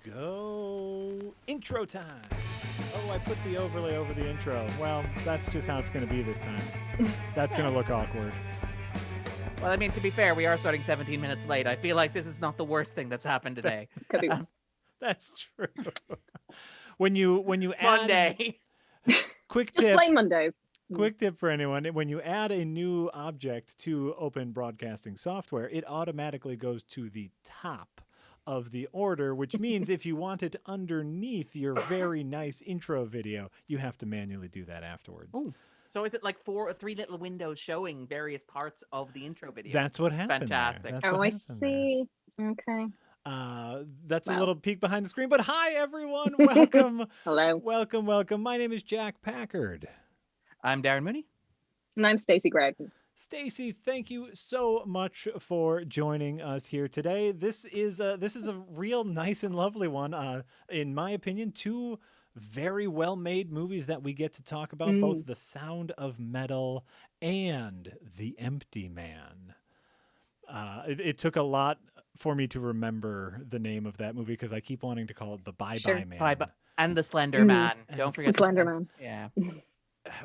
go. Intro time. Oh, I put the overlay over the intro. Well, that's just how it's going to be this time. That's going to look awkward. Well, I mean, to be fair, we are starting 17 minutes late. I feel like this is not the worst thing that's happened today. Could be worse. That's true. When you add Monday. quick Just tip. plain Mondays. Quick tip for anyone, when you add a new object to open broadcasting software, it automatically goes to the top of the order, which means if you want it underneath your very nice intro video, you have to manually do that afterwards. Ooh. So is it like three little windows showing various parts of the intro video? That's what happened. Fantastic. That's Oh, what I happened see. Okay. That's a Wow. little peek behind the screen, but hi everyone, welcome. Hello. Welcome. My name is Jack Packard. I'm Darren Mooney. And I'm Stacey Gregg. Stacy, thank you so much for joining us here today. This is a real nice and lovely one. In my opinion, two very well-made movies that we get to talk about, both The Sound of Metal and The Empty Man. It took a lot for me to remember the name of that movie because I keep wanting to call it The Bye-Bye Man. Bye-bye. And the Slender Man. And Don't the forget The Slender Man. Yeah.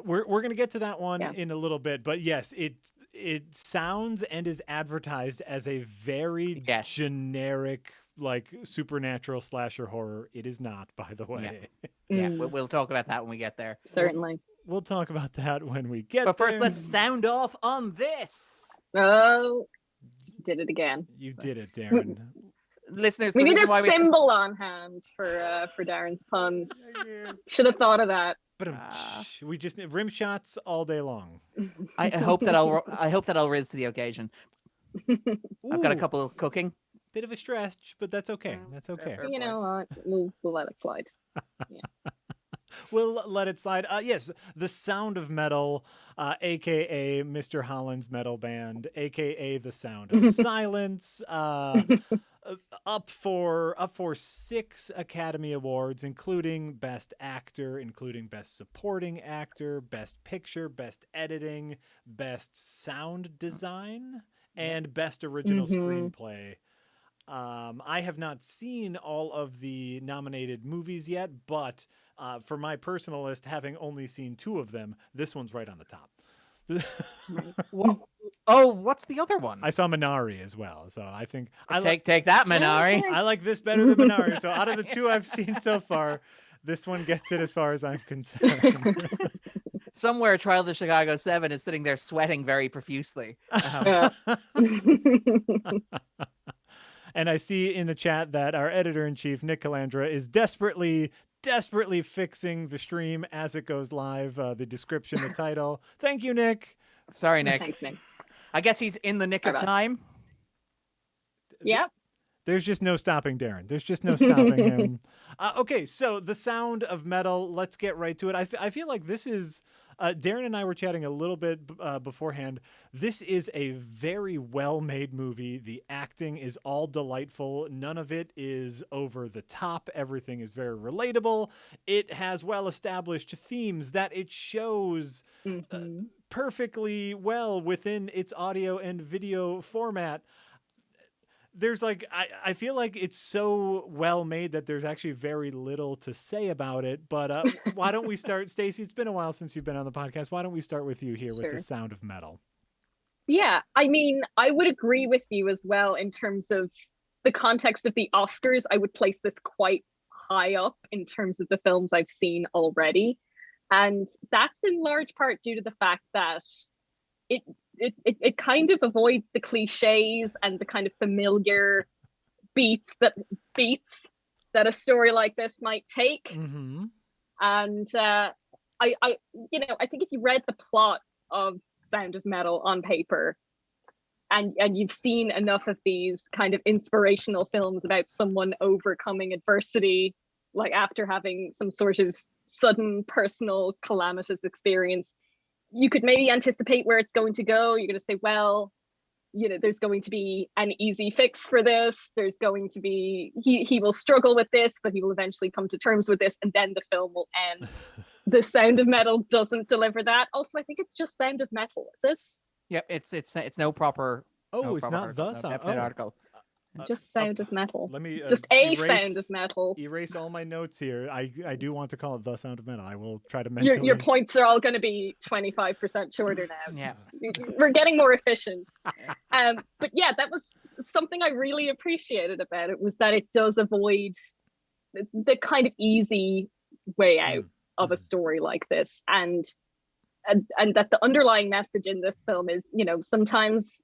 We're going to get to that one Yeah. in a little bit, but yes, it sounds and is advertised as a very generic, like supernatural slasher horror. It is not, by the way. Yeah, we'll talk about that when we get there. Certainly. We'll talk about that when we get But first, there. let's sound off on this. Oh, did it again. You did it, Darren. Listeners, We the need reason why a symbol on hand for Darren's puns. Should have thought of that. But we just need rim shots all day long. I hope that I'll rise to the occasion. I've got a couple of cooking. Bit of a stretch, but that's okay. That's okay. You know what? We'll let it slide. We'll let it slide. Yes, The Sound of Metal, a.k.a. Mr. Holland's Metal Band, a.k.a. The Sound of Silence, up for 6 Academy Awards, including Best Actor, including Best Supporting Actor, Best Picture, Best Editing, Best Sound Design, and Best Original Screenplay. I have not seen all of the nominated movies yet, but for my personal list, having only seen 2 of them, this one's right on the top. Oh, what's the other one? I saw Minari as well, so I think take that, Minari. I like this better than Minari. So out of the 2 I've seen so far, this one gets it as far as I'm concerned. Somewhere, Trial of the Chicago 7 is sitting there sweating very profusely. And I see in the chat that our editor-in-chief, Nick Calandra, is desperately fixing the stream as it goes live, the description, the title. Thank you, Nick. Sorry, Nick. Thanks, Nick. I guess he's in the nick of time. Yep. There's just no stopping Darren. There's just no stopping him. Okay, so The Sound of Metal, let's get right to it. I feel like this is... Darren and I were chatting a little bit beforehand. This is a very well-made movie. The acting is all delightful. None of it is over the top. Everything is very relatable. It has well-established themes that it shows perfectly well within its audio and video format. There's I feel like it's so well made that there's actually very little to say about it. But why don't we start, Stacey? It's been a while since you've been on the podcast. Why don't we start with you here with The Sound of Metal? Yeah, I mean, I would agree with you as well in terms of the context of the Oscars. I would place this quite high up in terms of the films I've seen already. And that's in large part due to the fact that it kind of avoids the cliches and the kind of familiar beats that a story like this might take. And I think if you read the plot of Sound of Metal on paper and you've seen enough of these kind of inspirational films about someone overcoming adversity, like after having some sort of sudden personal calamitous experience, you could maybe anticipate where it's going to go. You're going to say, well, there's going to be an easy fix for this. There's going to be, he will struggle with this, but he will eventually come to terms with this, and then the film will end. The Sound of Metal doesn't deliver that. Also, I think it's just Sound of Metal, is it? Yep, it's no proper. Oh, no it's proper not article, the no Sound. definite article. Just Sound of Metal. Let me Just a Sound of Metal. Erase all my notes here. I do want to call it The Sound of Metal. I will try to Your mentally. points are all going to be 25% shorter now. Yeah. We're getting more efficient. But yeah, that was something I really appreciated about it, was that it does avoid the kind of easy way out of a story like this, and that the underlying message in this film is, sometimes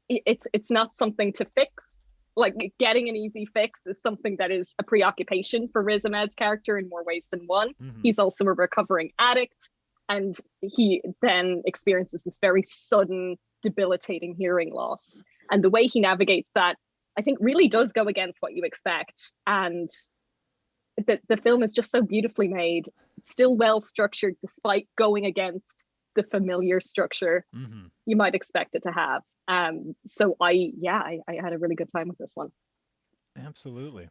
it's not something to fix. Like, getting an easy fix is something that is a preoccupation for Riz Ahmed's character in more ways than one. He's also a recovering addict, and he then experiences this very sudden, debilitating hearing loss. And the way he navigates that, I think, really does go against what you expect. And the film is just so beautifully made, still well structured, despite going against the familiar structure you might expect it to have. So I had a really good time with this one. Absolutely.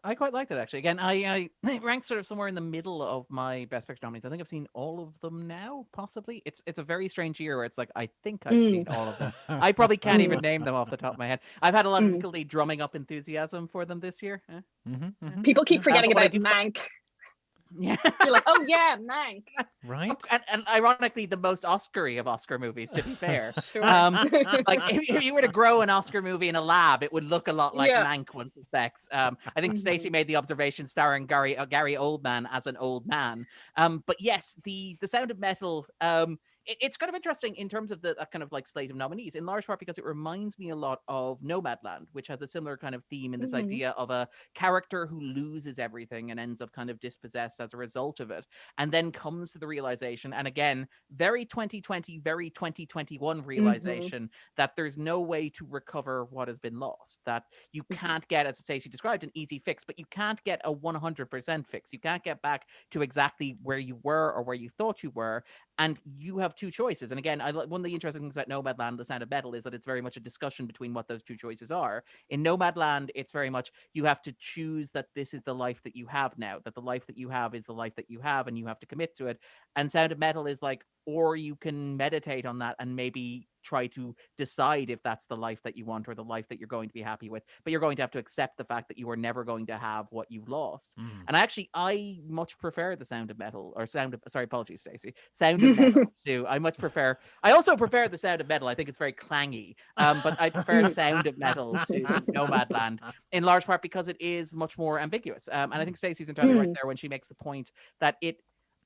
I quite liked it, actually. Again, it ranks sort of somewhere in the middle of my Best Picture nominees. I think I've seen all of them now, possibly. It's a very strange year where it's like, I think I've seen all of them. I probably can't even name them off the top of my head. I've had a lot of difficulty drumming up enthusiasm for them this year. People keep forgetting about do Mank. Yeah. You're like, oh yeah, Mank. Right. And ironically, the most Oscar-y of Oscar movies, to be fair. Sure. Like, if you were to grow an Oscar movie in a lab, it would look a lot like Yeah. Mank, one suspects. I think Stacey made the observation starring Gary Oldman as an old man. But yes, the Sound of Metal, it's kind of interesting in terms of the kind of like slate of nominees, in large part because it reminds me a lot of Nomadland, which has a similar kind of theme in this idea of a character who loses everything and ends up kind of dispossessed as a result of it, and then comes to the realization, and again, very 2020, very 2021 realization, that there's no way to recover what has been lost, that you can't get, as Stacey described, an easy fix, but you can't get a 100% fix. You can't get back to exactly where you were or where you thought you were, and you have two choices. And again, one of the interesting things about Nomadland, The Sound of Metal, is that it's very much a discussion between what those two choices are. In Nomadland, it's very much, you have to choose that this is the life that you have now, that the life that you have is the life that you have, and you have to commit to it. And Sound of Metal is like, or you can meditate on that and maybe try to decide if that's the life that you want or the life that you're going to be happy with, but you're going to have to accept the fact that you are never going to have what you've lost. And I much prefer the Sound of Metal, or apologies, Stacey, Sound of Metal too. I also prefer the Sound of Metal. I think it's very clangy, but I prefer Sound of Metal to Nomadland, in large part because it is much more ambiguous. And I think Stacey's entirely right there when she makes the point that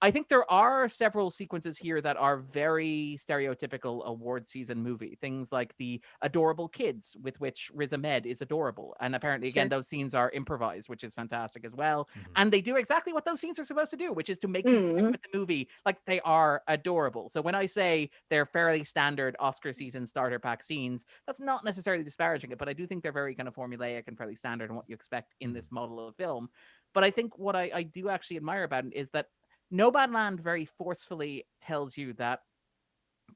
I think there are several sequences here that are very stereotypical award season movie. Things like the adorable kids with which Riz Ahmed is adorable. And apparently, again, those scenes are improvised, which is fantastic as well. And they do exactly what those scenes are supposed to do, which is to make you connect with the movie like they are adorable. So when I say they're fairly standard Oscar season starter pack scenes, that's not necessarily disparaging it, but I do think they're very kind of formulaic and fairly standard in what you expect in this model of film. But I think what I do actually admire about it is that Nomadland very forcefully tells you that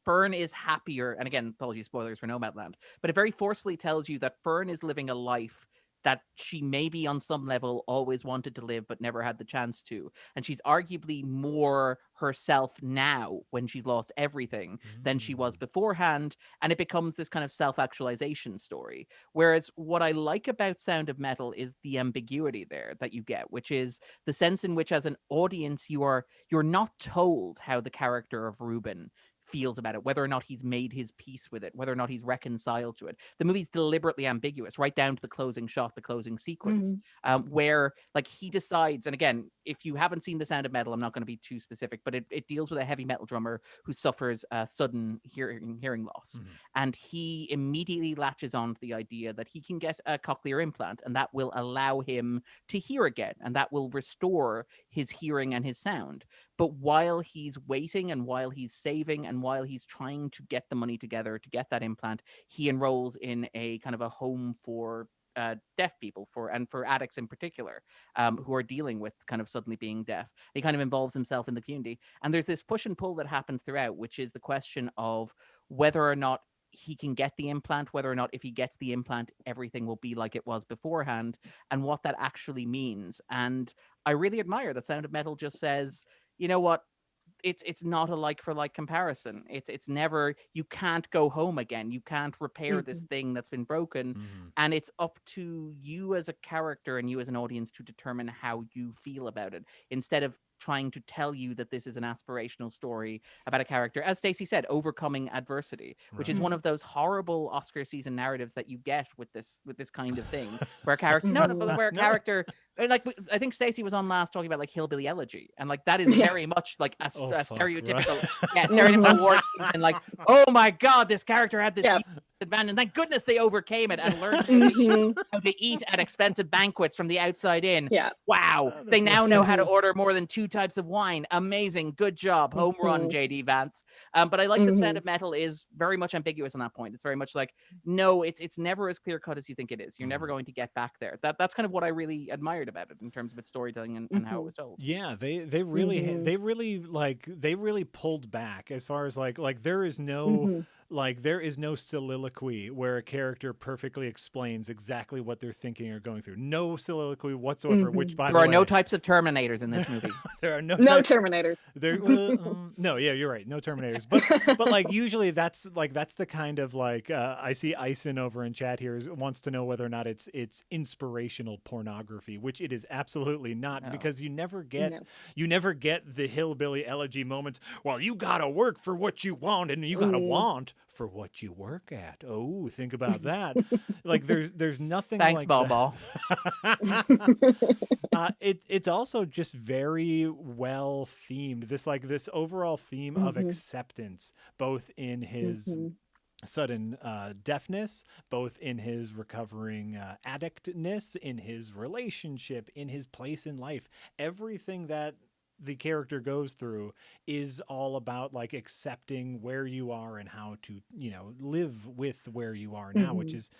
Fern is happier, and again, apologies, spoilers for Nomadland, but it very forcefully tells you that Fern is living a life that she maybe on some level always wanted to live but never had the chance to. And she's arguably more herself now when she's lost everything than she was beforehand. And it becomes this kind of self-actualization story. Whereas what I like about Sound of Metal is the ambiguity there that you get, which is the sense in which as an audience, you're not told how the character of Ruben feels about it, whether or not he's made his peace with it, whether or not he's reconciled to it. The movie's deliberately ambiguous, right down to the closing shot, the closing sequence, where like he decides, and again, if you haven't seen The Sound of Metal, I'm not going to be too specific, but it deals with a heavy metal drummer who suffers a sudden hearing loss. And he immediately latches on to the idea that he can get a cochlear implant, and that will allow him to hear again, and that will restore his hearing and his sound. But while he's waiting and while he's saving and while he's trying to get the money together to get that implant, he enrolls in a kind of a home for deaf people, for addicts in particular, who are dealing with kind of suddenly being deaf. He kind of involves himself in the community. And there's this push and pull that happens throughout, which is the question of whether or not he can get the implant, whether or not if he gets the implant, everything will be like it was beforehand, and what that actually means. And I really admire that Sound of Metal just says, you know what? it's not a like for like comparison. It's never, you can't go home again. You can't repair this thing that's been broken. And it's up to you as a character and you as an audience to determine how you feel about it, instead of trying to tell you that this is an aspirational story about a character, as Stacey said, overcoming adversity, which is one of those horrible Oscar season narratives that you get with this kind of thing, where a character where a character, like I think Stacey was on last talking about like Hillbilly Elegy, and like that is very much like a stereotypical stereotypical war scene, and like, oh my god, this character had this advantage, and thank goodness they overcame it and learned how to eat at expensive banquets from the outside in. Wow, they now know how to order more than 2 types of wine. Amazing, good job, home run, JD Vance. But I like the Sound of Metal is very much ambiguous on that point. It's very much like, no, it's never as clear cut as you think it is. You're never going to get back there. That's kind of what I really admired about it in terms of its storytelling and how it was told. Yeah, they really pulled back as far as like there is no there is no soliloquy where a character perfectly explains exactly what they're thinking or going through. No soliloquy whatsoever. Which, by the way, there are no types of Terminators in this movie. There are no Terminators. No, yeah, you're right. No Terminators. But like usually that's the kind of like I see Ison over in chat here wants to know whether or not it's inspirational pornography, which it is absolutely not, because you never get the Hillbilly Elegy moments. Well, you gotta work for what you want, and you gotta want for what you work at. Oh, think about that. Like there's nothing. Thanks, like Ball. It's also just very well themed. This overall theme of acceptance, both in his sudden deafness, both in his recovering addictness, in his relationship, in his place in life. Everything that the character goes through is all about like accepting where you are and how to, live with where you are now, which is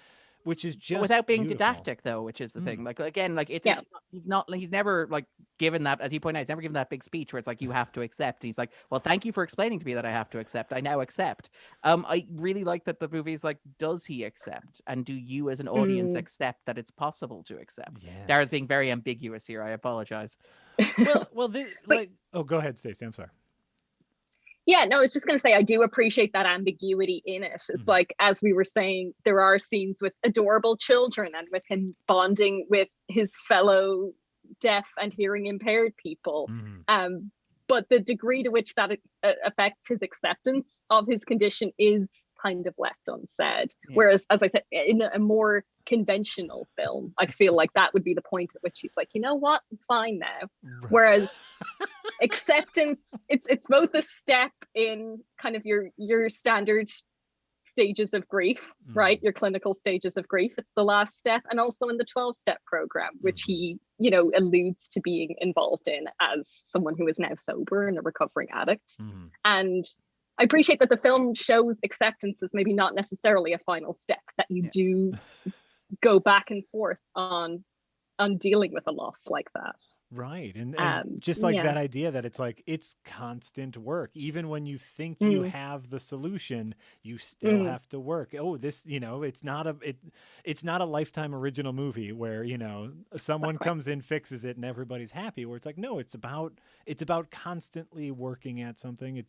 just without being beautiful. didactic, though, which is the thing. Like, again, like he's never like given that, as you point out, he's never given that big speech where it's like, you have to accept. And he's like, well, thank you for explaining to me that I have to accept. I now accept. I really like that the movie's like, does he accept? And do you as an audience accept that it's possible to accept? Yes. Darren's being very ambiguous here. I apologize. Oh, go ahead, Stacey. I'm sorry. Yeah, no, I was just going to say, I do appreciate that ambiguity in it. It's like, as we were saying, there are scenes with adorable children and with him bonding with his fellow deaf and hearing impaired people. But the degree to which that affects his acceptance of his condition is kind of left unsaid. Whereas, as I said, in a more conventional film, I feel like that would be the point at which he's like, you know what, I'm fine now. Whereas acceptance, it's both a step in kind of your standard stages of grief, right? Your clinical stages of grief. It's the last step, and also in the 12-step program, which he, alludes to being involved in as someone who is now sober and a recovering addict. And I appreciate that the film shows acceptance as maybe not necessarily a final step, that you do go back and forth on dealing with a loss like that. Right. And just like that idea that it's like, it's constant work. Even when you think you have the solution, you still have to work. Oh, this, it's not a Lifetime original movie where, someone comes in, fixes it, and everybody's happy, where it's like, no, it's about constantly working at something.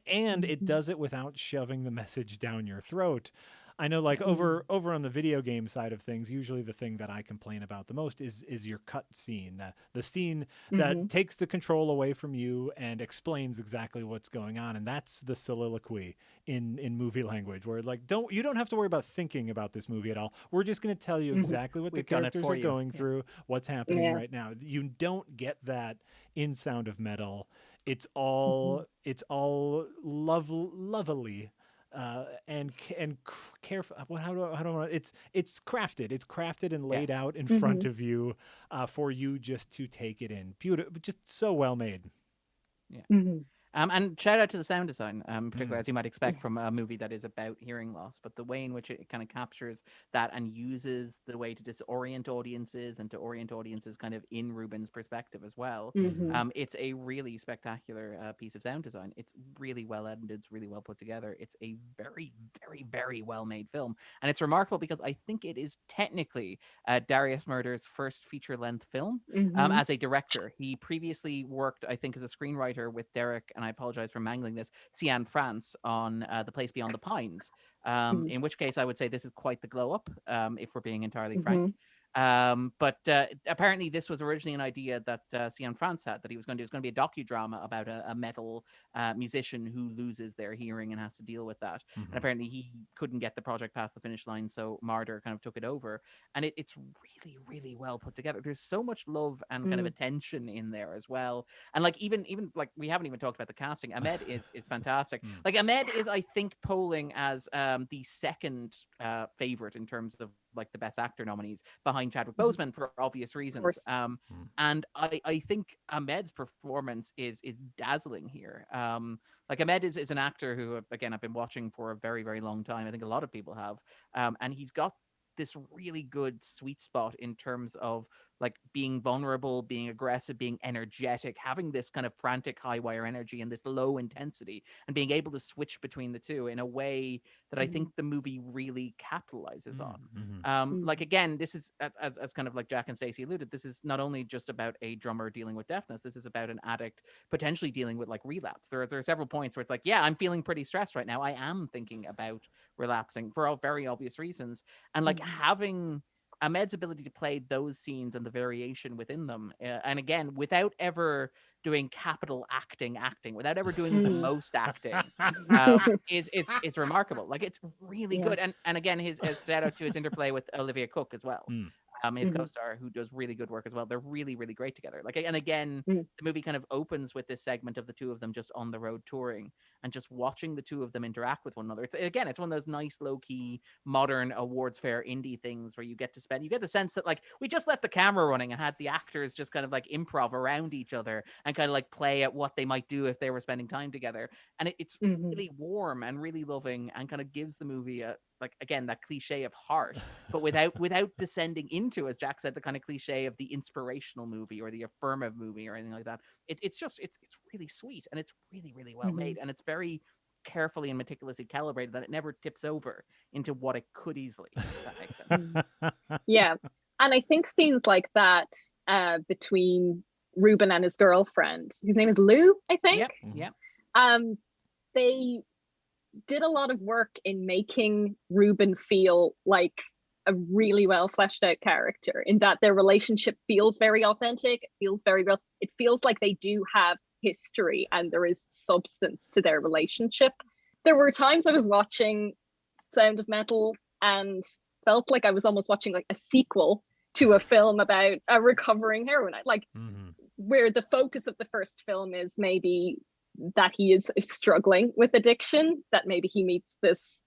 And it does it without shoving the message down your throat. I know, like over on the video game side of things, usually the thing that I complain about the most is your cut scene, the scene that takes the control away from you and explains exactly what's going on, and that's the soliloquy in movie language, where like you don't have to worry about thinking about this movie at all. We're just going to tell you exactly what the characters are going through, what's happening right now. You don't get that in Sound of Metal. It's all lovely. And careful. How do I? It's crafted. It's crafted and laid out in front of you, for you just to take it in. Beautiful, just so well made. Yeah. And shout out to the sound design, particularly as you might expect from a movie that is about hearing loss, but the way in which it kind of captures that and uses the way to disorient audiences and to orient audiences kind of in Ruben's perspective as well. It's a really spectacular piece of sound design. It's really well edited. It's really well put together. It's a very, very, very well made film. And it's remarkable because I think it is technically Darius Murder's first feature length film as a director. He previously worked, I think, as a screenwriter with Derek and I apologize for mangling this, Cian France on The Place Beyond the Pines. In which case I would say this is quite the glow up, if we're being entirely frank. But apparently this was originally an idea that Cian France had, that he was going to do. It's going to be a docudrama about a metal musician who loses their hearing and has to deal with that. And apparently he couldn't get the project past the finish line, so Marder kind of took it over. And it's really, really well put together. There's so much love and kind of attention in there as well. And like even like we haven't even talked about the casting. Ahmed is fantastic. Like Ahmed is, I think, polling as the second favorite in terms of like the best actor nominees, behind Chadwick Boseman for obvious reasons. And I think Ahmed's performance is dazzling here. Like Ahmed is an actor who, again, I've been watching for a very, very long time. I think a lot of people have. And he's got this really good sweet spot in terms of like being vulnerable, being aggressive, being energetic, having this kind of frantic high wire energy and this low intensity, and being able to switch between the two in a way that I think the movie really capitalizes on. Like again, this is as kind of like Jack and Stacey alluded, this is not only just about a drummer dealing with deafness, this is about an addict potentially dealing with like relapse. There are several points where it's like, yeah, I'm feeling pretty stressed right now. I am thinking about relapsing for all very obvious reasons. And like having Ahmed's ability to play those scenes and the variation within them, and again, without ever doing capital acting, without ever doing the most acting, is remarkable. Like it's really good. And again, his shout out to his interplay with Olivia Cook as well. His co-star, who does really good work as well. They're really, really great together. Like, and again, the movie kind of opens with this segment of the two of them just on the road touring and just watching the two of them interact with one another. It's one of those nice, low-key, modern awards fair indie things where you get the sense that like we just left the camera running and had the actors just kind of like improv around each other and kind of like play at what they might do if they were spending time together. And it's really warm and really loving and kind of gives the movie a, like, again, that cliche of heart, but without descending into, as Jack said, the kind of cliche of the inspirational movie or the affirmative movie or anything like that. It's really sweet, and it's really, really well made, and it's very carefully and meticulously calibrated that it never tips over into what it could easily, if that makes sense. Yeah. And I think scenes like that between Ruben and his girlfriend, whose name is Lou, I think. Yep. They did a lot of work in making Ruben feel like a really well fleshed out character, in that their relationship feels very authentic, it feels very real, it feels like they do have history and there is substance to their relationship. There were times I was watching Sound of Metal and felt like I was almost watching like a sequel to a film about a recovering heroine, like where the focus of the first film is maybe that he is struggling with addiction, that maybe he meets this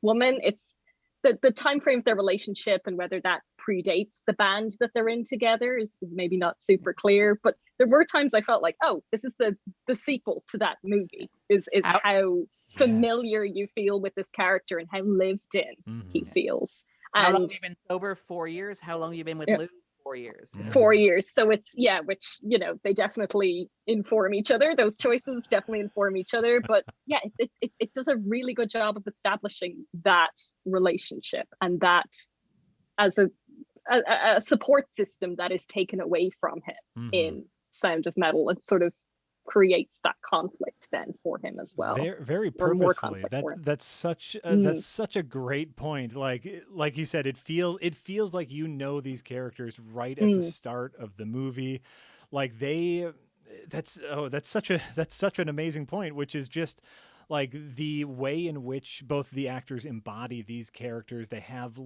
woman. It's the time frame of their relationship and whether that predates the band that they're in together is maybe not super clear. But there were times I felt like, oh, this is the sequel to that movie, is how familiar you feel with this character and how lived in he feels. How long have you been sober? 4 years? How long have you been with Lou? 4 years. 4 years. So it's, which, they definitely inform each other. Those choices definitely inform each other. But yeah, it does a really good job of establishing that relationship, and that as a support system that is taken away from him in Sound of Metal. It sort of creates that conflict then for him as well. Very, very purposefully. That's such a great point. Like you said, it feels like these characters right at the start of the movie. Like that's such an amazing point, which is just like the way in which both the actors embody these characters. They have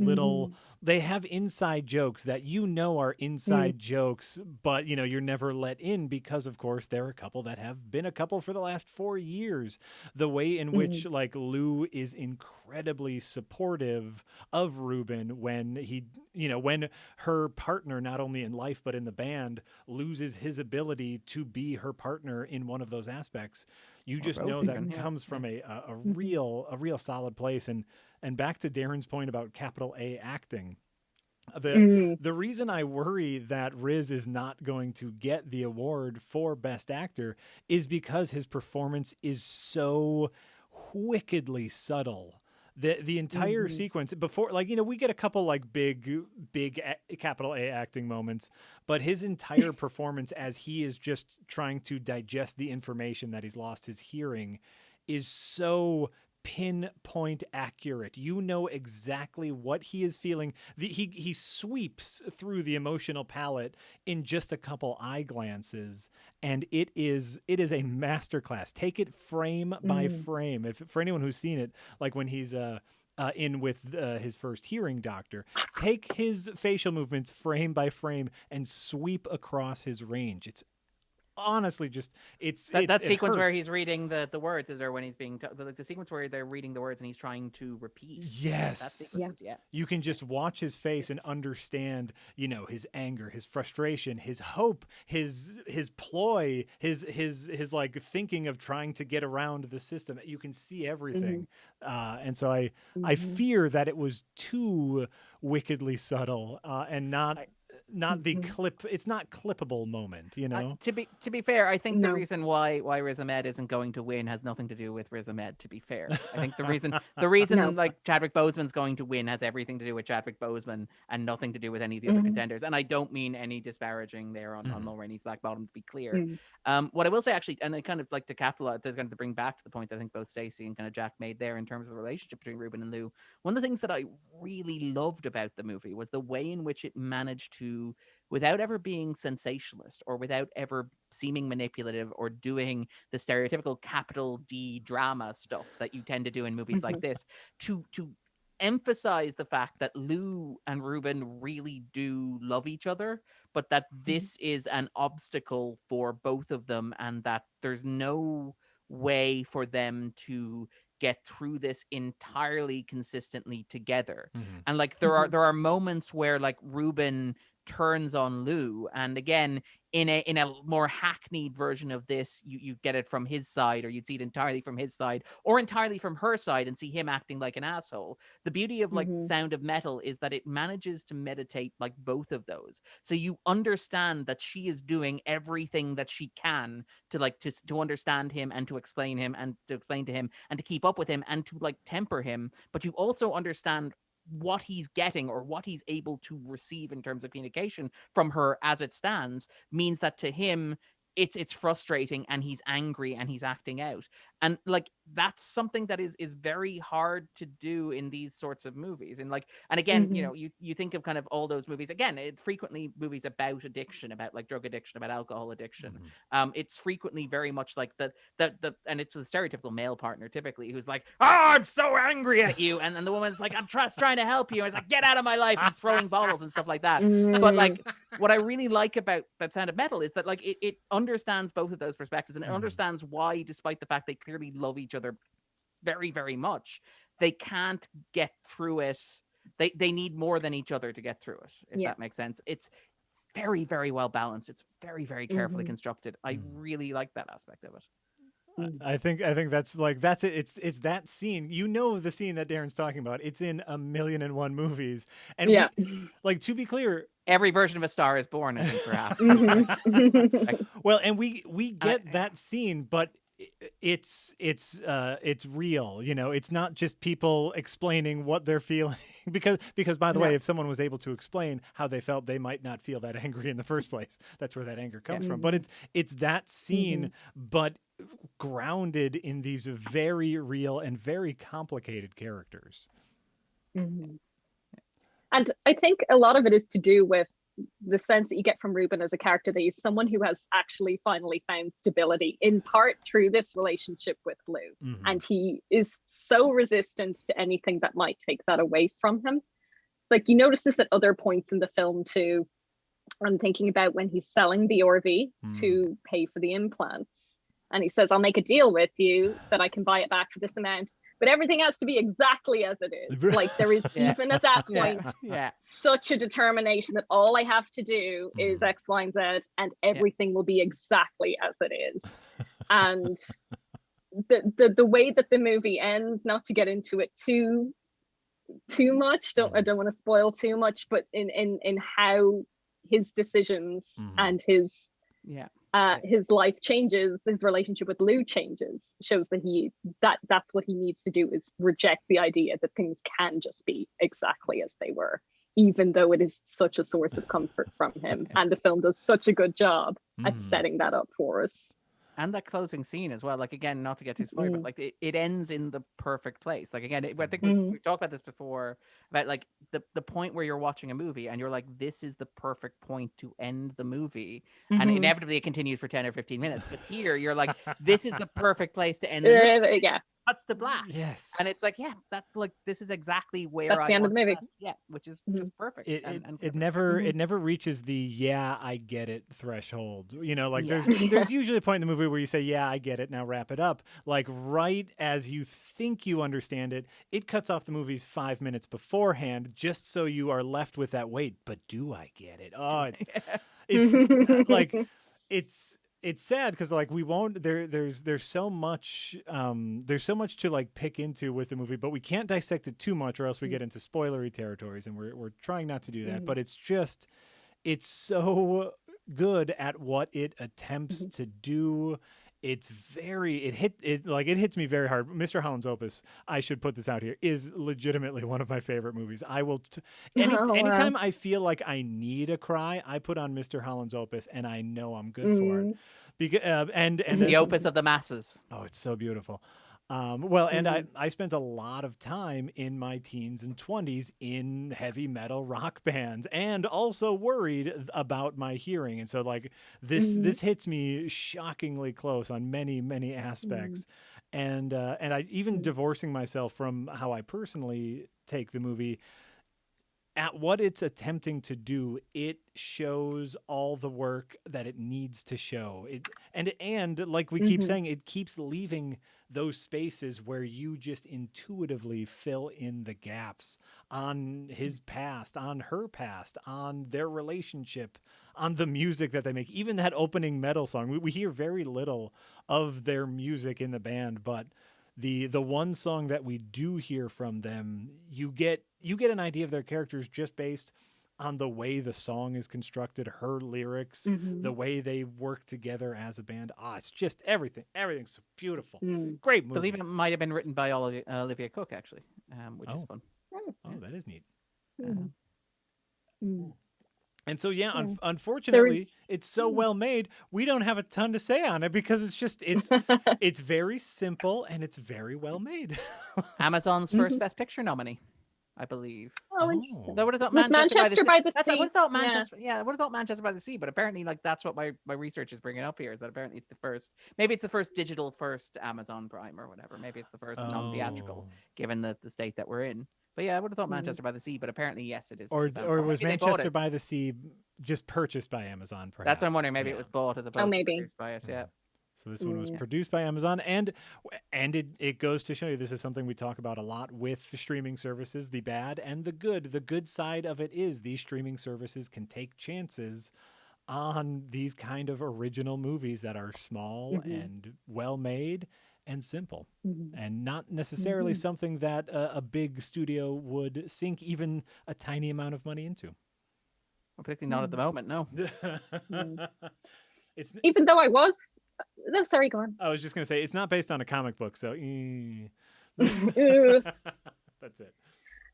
they have inside jokes that are inside jokes, but you're never let in because, of course, they're a couple that have been a couple for the last 4 years. The way in which like Lou is incredibly supportive of Ruben when when her partner, not only in life but in the band, loses his ability to be her partner in one of those aspects. You just know that comes from a real solid place. And back to Darren's point about capital A acting, the reason I worry that Riz is not going to get the award for Best Actor is because his performance is so wickedly subtle the entire sequence before, like, we get a couple like big capital A acting moments, but his entire performance as he is just trying to digest the information that he's lost his hearing is so pinpoint accurate. You know exactly what he is feeling. He sweeps through the emotional palette in just a couple eye glances, and it is a masterclass. Take it frame by frame. If for anyone who's seen it, like when he's in with his first hearing doctor, take his facial movements frame by frame and sweep across his range. It's honestly just that sequence hurts. where he's reading the words, is there when he's being the sequence where they're reading the words and he's trying to repeat. Yes, that sequence is, you can just watch his face and understand, his anger, his frustration, his hope, his ploy, his like thinking of trying to get around the system. You can see everything. And so I fear that it was too wickedly subtle and not the clip. It's not clippable moment, to be fair, I think the reason why Riz Ahmed isn't going to win has nothing to do with Riz Ahmed. To be fair, I think the reason like Chadwick Boseman's going to win has everything to do with Chadwick Boseman and nothing to do with any of the other contenders. And I don't mean any disparaging there on Mulroney's Black Bottom, to be clear. What I will say, actually, and I kind of like to capitalize, to kind of bring back to the point I think both Stacey and kind of Jack made there in terms of the relationship between Ruben and Lou. One of the things that I really loved about the movie was the way in which it managed to, without ever being sensationalist or without ever seeming manipulative or doing the stereotypical capital D drama stuff that you tend to do in movies like this, to emphasize the fact that Lou and Ruben really do love each other, but that this is an obstacle for both of them, and that there's no way for them to get through this entirely consistently together. And like there are moments where like Ruben turns on Lou, and again in a more hackneyed version of this, you get it from his side, or you'd see it entirely from his side or entirely from her side and see him acting like an asshole. The beauty of like Sound of Metal is that it manages to meditate like both of those, so you understand that she is doing everything that she can to like to understand him and to explain him and to explain to him and to keep up with him and to like temper him, but you also understand what he's getting or what he's able to receive in terms of communication from her as it stands means that to him it's frustrating and he's angry and he's acting out. And like that's something that is very hard to do in these sorts of movies. And like, and again, you think of kind of all those movies, again, it's frequently movies about addiction, about like drug addiction, about alcohol addiction. It's frequently very much like the and it's the stereotypical male partner typically who's like, oh, I'm so angry at you, and then the woman's like, I'm trying to help you, and it's like, get out of my life, and throwing bottles and stuff like that. But like what I really like about Sound of Metal is that like it understands both of those perspectives, and it understands why, despite the fact they clearly love each other very, very much, they can't get through it. They need more than each other to get through it, if that makes sense. It's very, very well balanced. It's very, very carefully constructed. I really like that aspect of it. I think that's it. It's that scene. The scene that Darren's talking about. It's in 1,000,001 movies. And like, to be clear, every version of A Star Is Born, I think, perhaps. Well, and we get that scene, but it's real. It's not just people explaining what they're feeling because by the way, if someone was able to explain how they felt, they might not feel that angry in the first place. That's where that anger comes from. But it's that scene, but grounded in these very real and very complicated characters. And I think a lot of it is to do with the sense that you get from Ruben as a character, that he's someone who has actually finally found stability, in part through this relationship with Lou. And he is so resistant to anything that might take that away from him. Like, you notice this at other points in the film too. I'm thinking about when he's selling the RV to pay for the implants. And he says, I'll make a deal with you that I can buy it back for this amount, but everything has to be exactly as it is. Like, there is even at that point such a determination that all I have to do is X, Y, and Z, and everything will be exactly as it is. And the way that the movie ends, not to get into it too much, I don't want to spoil too much, but in how his decisions and his his life changes, his relationship with Lou changes, shows that that's what he needs to do, is reject the idea that things can just be exactly as they were, even though it is such a source of comfort from him. And the film does such a good job at setting that up for us. And that closing scene as well, like, again, not to get too spoiled, but like it ends in the perfect place. Like, again, I think we talked about this before, about like the point where you're watching a movie and you're like, this is the perfect point to end the movie, and inevitably it continues for 10 or 15 minutes. But here you're like, this is the perfect place to end the movie. Yeah. Cuts to black. Yes. And it's like, yeah, that's like, this is exactly where That's I the end of the movie. that. Yeah, which is just perfect. It never reaches the "yeah, I get it" threshold. You know, like there's usually a point in the movie where you say, "Yeah, I get it. Now wrap it up." Like right as you think you understand it, it cuts off the movies 5 minutes beforehand, just so you are left with that wait. But do I get it? Oh, it's like it's sad because like we won't there's so much to like pick into with the movie, but we can't dissect it too much or else we get into spoilery territories, and we're trying not to do that. But it's so good at what it attempts to do. It's it hits me very hard. Mr. Holland's Opus, I should put this out here, is legitimately one of my favorite movies. I will anytime I feel like I need a cry, I put on Mr. Holland's Opus and I know I'm good for it. Because and the opus of the masses. Oh, it's so beautiful. And I spent a lot of time in my teens and 20s in heavy metal rock bands, and also worried about my hearing. And so like this hits me shockingly close on many, many aspects. And I even divorcing myself from how I personally take the movie, at what it's attempting to do, it shows all the work that it needs to show. And like we keep saying, it keeps leaving those spaces where you just intuitively fill in the gaps on his past, on her past, on their relationship, on the music that they make. Even that opening metal song, we hear very little of their music in the band, but the one song that we do hear from them, you get an idea of their characters just based on the way the song is constructed, her lyrics, the way they work together as a band. It's just everything's so beautiful. Great movie. I believe it might have been written by Olivia Cook, actually, which is fun. Oh, that is neat. And so, unfortunately, it's so well made, we don't have a ton to say on it because it's very simple and it's very well made. Amazon's first Best Picture nominee, I believe. Oh, interesting. I would have thought Manchester by the Sea. I would have thought Manchester. Yeah, I would have thought Manchester by the Sea, but apparently, like, that's what my research is bringing up here, is that apparently it's the first. Maybe it's the first digital first Amazon Prime or whatever. Maybe it's the first non-theatrical, given the state that we're in. But yeah, I would have thought Manchester by the Sea, but apparently, yes, it is. Or was Manchester by the Sea just purchased by Amazon, perhaps? That's what I'm wondering. Maybe it was bought as opposed to produced by it, yeah. So this one was produced by Amazon, and it goes to show you this is something we talk about a lot with streaming services, the bad and the good. The good side of it is these streaming services can take chances on these kind of original movies that are small and well made and simple, and not necessarily something that a big studio would sink even a tiny amount of money into. I'm predicting not at the moment, no. It's even though I was. No, sorry, go on. I was just going to say, it's not based on a comic book, so that's it.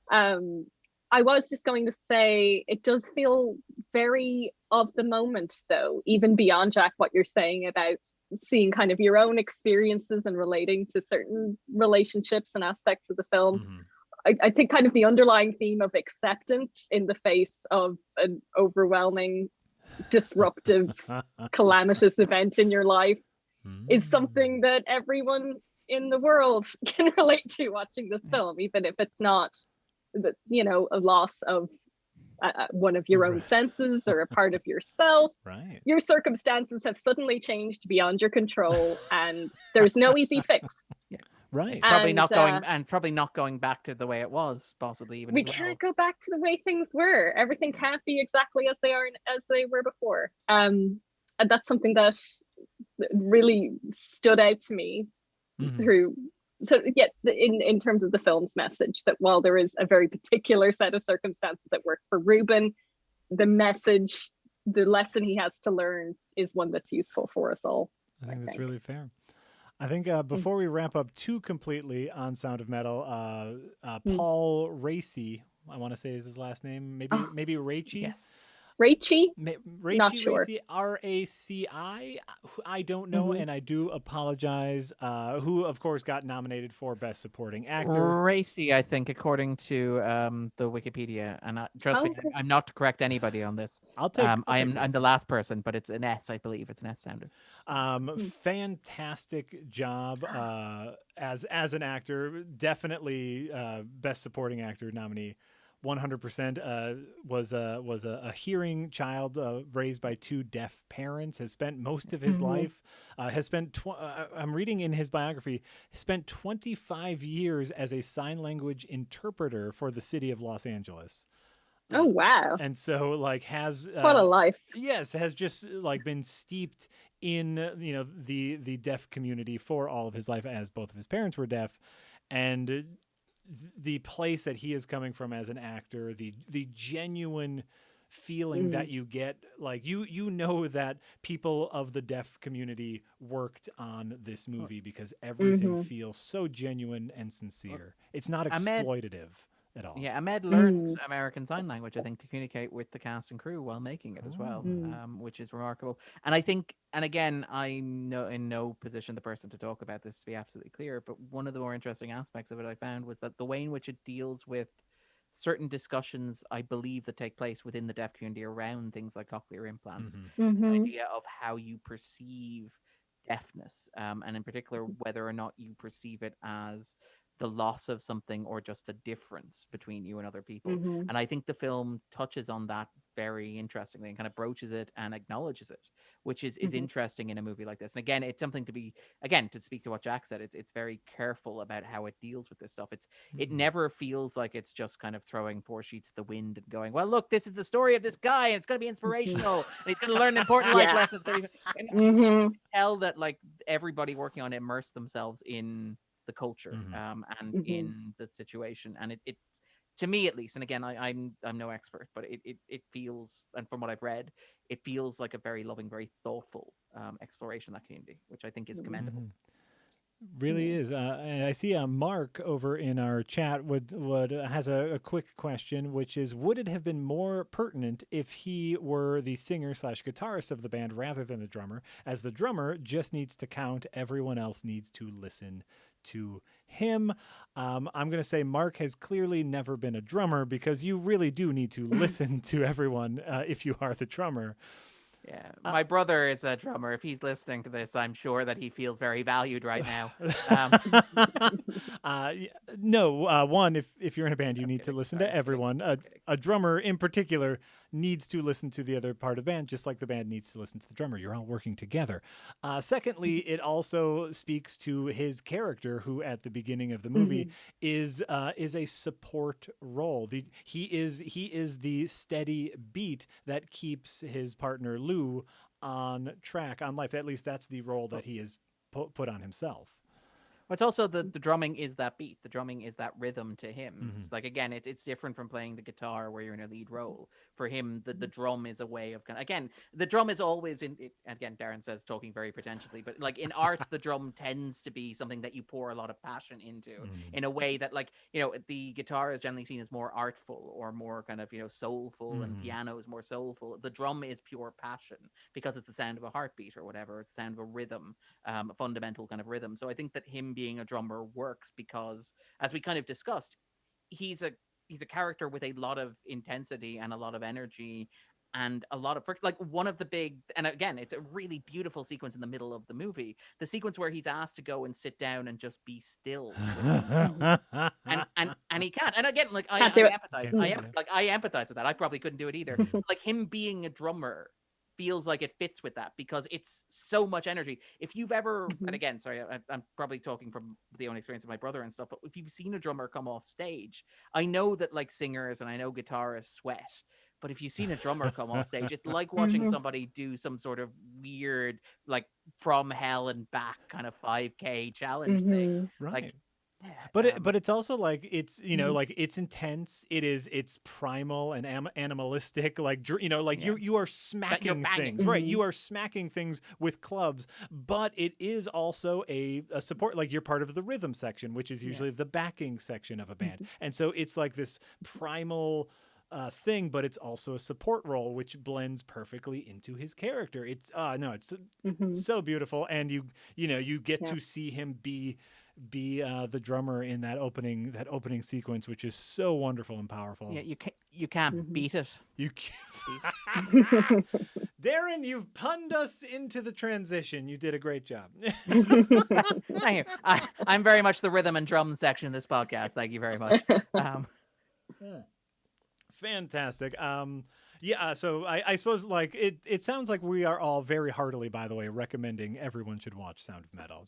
I was just going to say, it does feel very of the moment, though, even beyond, Jack, what you're saying about seeing kind of your own experiences and relating to certain relationships and aspects of the film. I think kind of the underlying theme of acceptance in the face of an overwhelming, disruptive, calamitous event in your life is something that everyone in the world can relate to watching this film, even if it's not, a loss of one of your own senses or a part of yourself. Right. Your circumstances have suddenly changed beyond your control, and there's no easy fix. Right. It's probably not going back to the way it was, possibly even. We can't go back to the way things were. Everything can't be exactly as they were before. And that's something that really stood out to me through. So yeah, in terms of the film's message, that while there is a very particular set of circumstances that work for Ruben, the message the lesson he has to learn is one that's useful for us all. I think that's think. really fair. I think before we wrap up too completely on Sound of Metal, Paul Raci, I want to say is his last name, maybe Raci. Yes. Raichi? Not Raci, sure. Raci. I don't know, and I do apologize. Who, of course, got nominated for Best Supporting Actor. Racy, I think, according to the Wikipedia, and trust me, Okay. I'm not to correct anybody on this. I'll take. I'm the last person, but it's an S, I believe. It's an S sounder. Fantastic job as an actor. Definitely Best Supporting Actor nominee. 100% was a hearing child raised by two deaf parents. Has spent most of his life. Has spent. I'm reading in his biography. Spent 25 years as a sign language interpreter for the city of Los Angeles. Oh wow! And so like has what a life. Yes, has just like been steeped in the deaf community for all of his life, as both of his parents were deaf, and the place that he is coming from as an actor, the genuine feeling that you get, like you know that people of the deaf community worked on this movie because everything feels so genuine and sincere. It's not exploitative at all. Yeah, Ahmed learned American Sign Language, I think, to communicate with the cast and crew while making it as well, which is remarkable. And I think, and again, I'm in no position, the person to talk about this, to be absolutely clear, but one of the more interesting aspects of it I found was that the way in which it deals with certain discussions, I believe, that take place within the deaf community around things like cochlear implants, the idea of how you perceive deafness, and in particular, whether or not you perceive it as the loss of something or just a difference between you and other people. And I think the film touches on that very interestingly and kind of broaches it and acknowledges it, which is interesting in a movie like this. And again, it's something to be, again, to speak to what Jack said, it's very careful about how it deals with this stuff. It never feels like it's just kind of throwing four sheets to the wind and going, well, look, this is the story of this guy and it's going to be inspirational and he's going to learn important life lessons. And tell that like everybody working on it immersed themselves in the culture and in the situation, and it to me at least, and again I'm no expert, but it feels, and from what I've read, it feels like a very loving, very thoughtful exploration of that community, which I think is commendable. Really is. And I see Mark over in our chat would has a quick question, which is, would it have been more pertinent if he were the singer / guitarist of the band rather than the drummer, as the drummer just needs to count, everyone else needs to listen to him? I'm going to say Mark has clearly never been a drummer, because you really do need to listen to everyone if you are the drummer. Yeah, my brother is a drummer. If he's listening to this, I'm sure that he feels very valued right now. No, one, if you're in a band, you need to listen to everyone. A drummer in particular needs to listen to the other part of the band, just like the band needs to listen to the drummer. You're all working together. Secondly, it also speaks to his character, who at the beginning of the movie is a support role. He is the steady beat that keeps his partner Lou on track, on life. At least that's the role that he has put on himself. It's also the drumming is that beat. The drumming is that rhythm to him. It's like, again, it's different from playing the guitar where you're in a lead role. For him, the drum is a way of again, the drum is always in it. Again, Darren says, talking very pretentiously, but like in art, the drum tends to be something that you pour a lot of passion into in a way that, like, the guitar is generally seen as more artful or more kind of, soulful, and piano is more soulful. The drum is pure passion because it's the sound of a heartbeat or whatever. It's the sound of a rhythm, a fundamental kind of rhythm. So I think that him being a drummer works because, as we kind of discussed, he's a character with a lot of intensity and a lot of energy and a lot of, like, one of the big, and again, it's a really beautiful sequence in the middle of the movie, the sequence where he's asked to go and sit down and just be still and he can't. And again, like, I empathize with that. I probably couldn't do it either. Like, him being a drummer feels like it fits with that because it's so much energy. If you've ever, and again, sorry, I'm probably talking from the own experience of my brother and stuff, but if you've seen a drummer come off stage, I know that, like, singers and I know guitarists sweat, but if you've seen a drummer come off stage, it's like watching somebody do some sort of weird, like, from hell and back kind of 5K challenge thing. Right. Like, But it's also like it's like it's intense. It's primal and animalistic. Like like you are smacking things, right? You are smacking things with clubs. But it is also a support. Like you're part of the rhythm section, which is usually the backing section of a band, and so it's like this primal thing, but it's also a support role, which blends perfectly into his character. It's it's so beautiful, and you get to see him be the drummer in that opening sequence, which is so wonderful and powerful. Yeah, you can't beat it. Darren, you've punned us into the transition. You did a great job. Thank you. I'm very much the rhythm and drum section of this podcast. Thank you very much. Fantastic. So I suppose like it sounds like we are all very heartily, by the way, recommending everyone should watch Sound of Metal.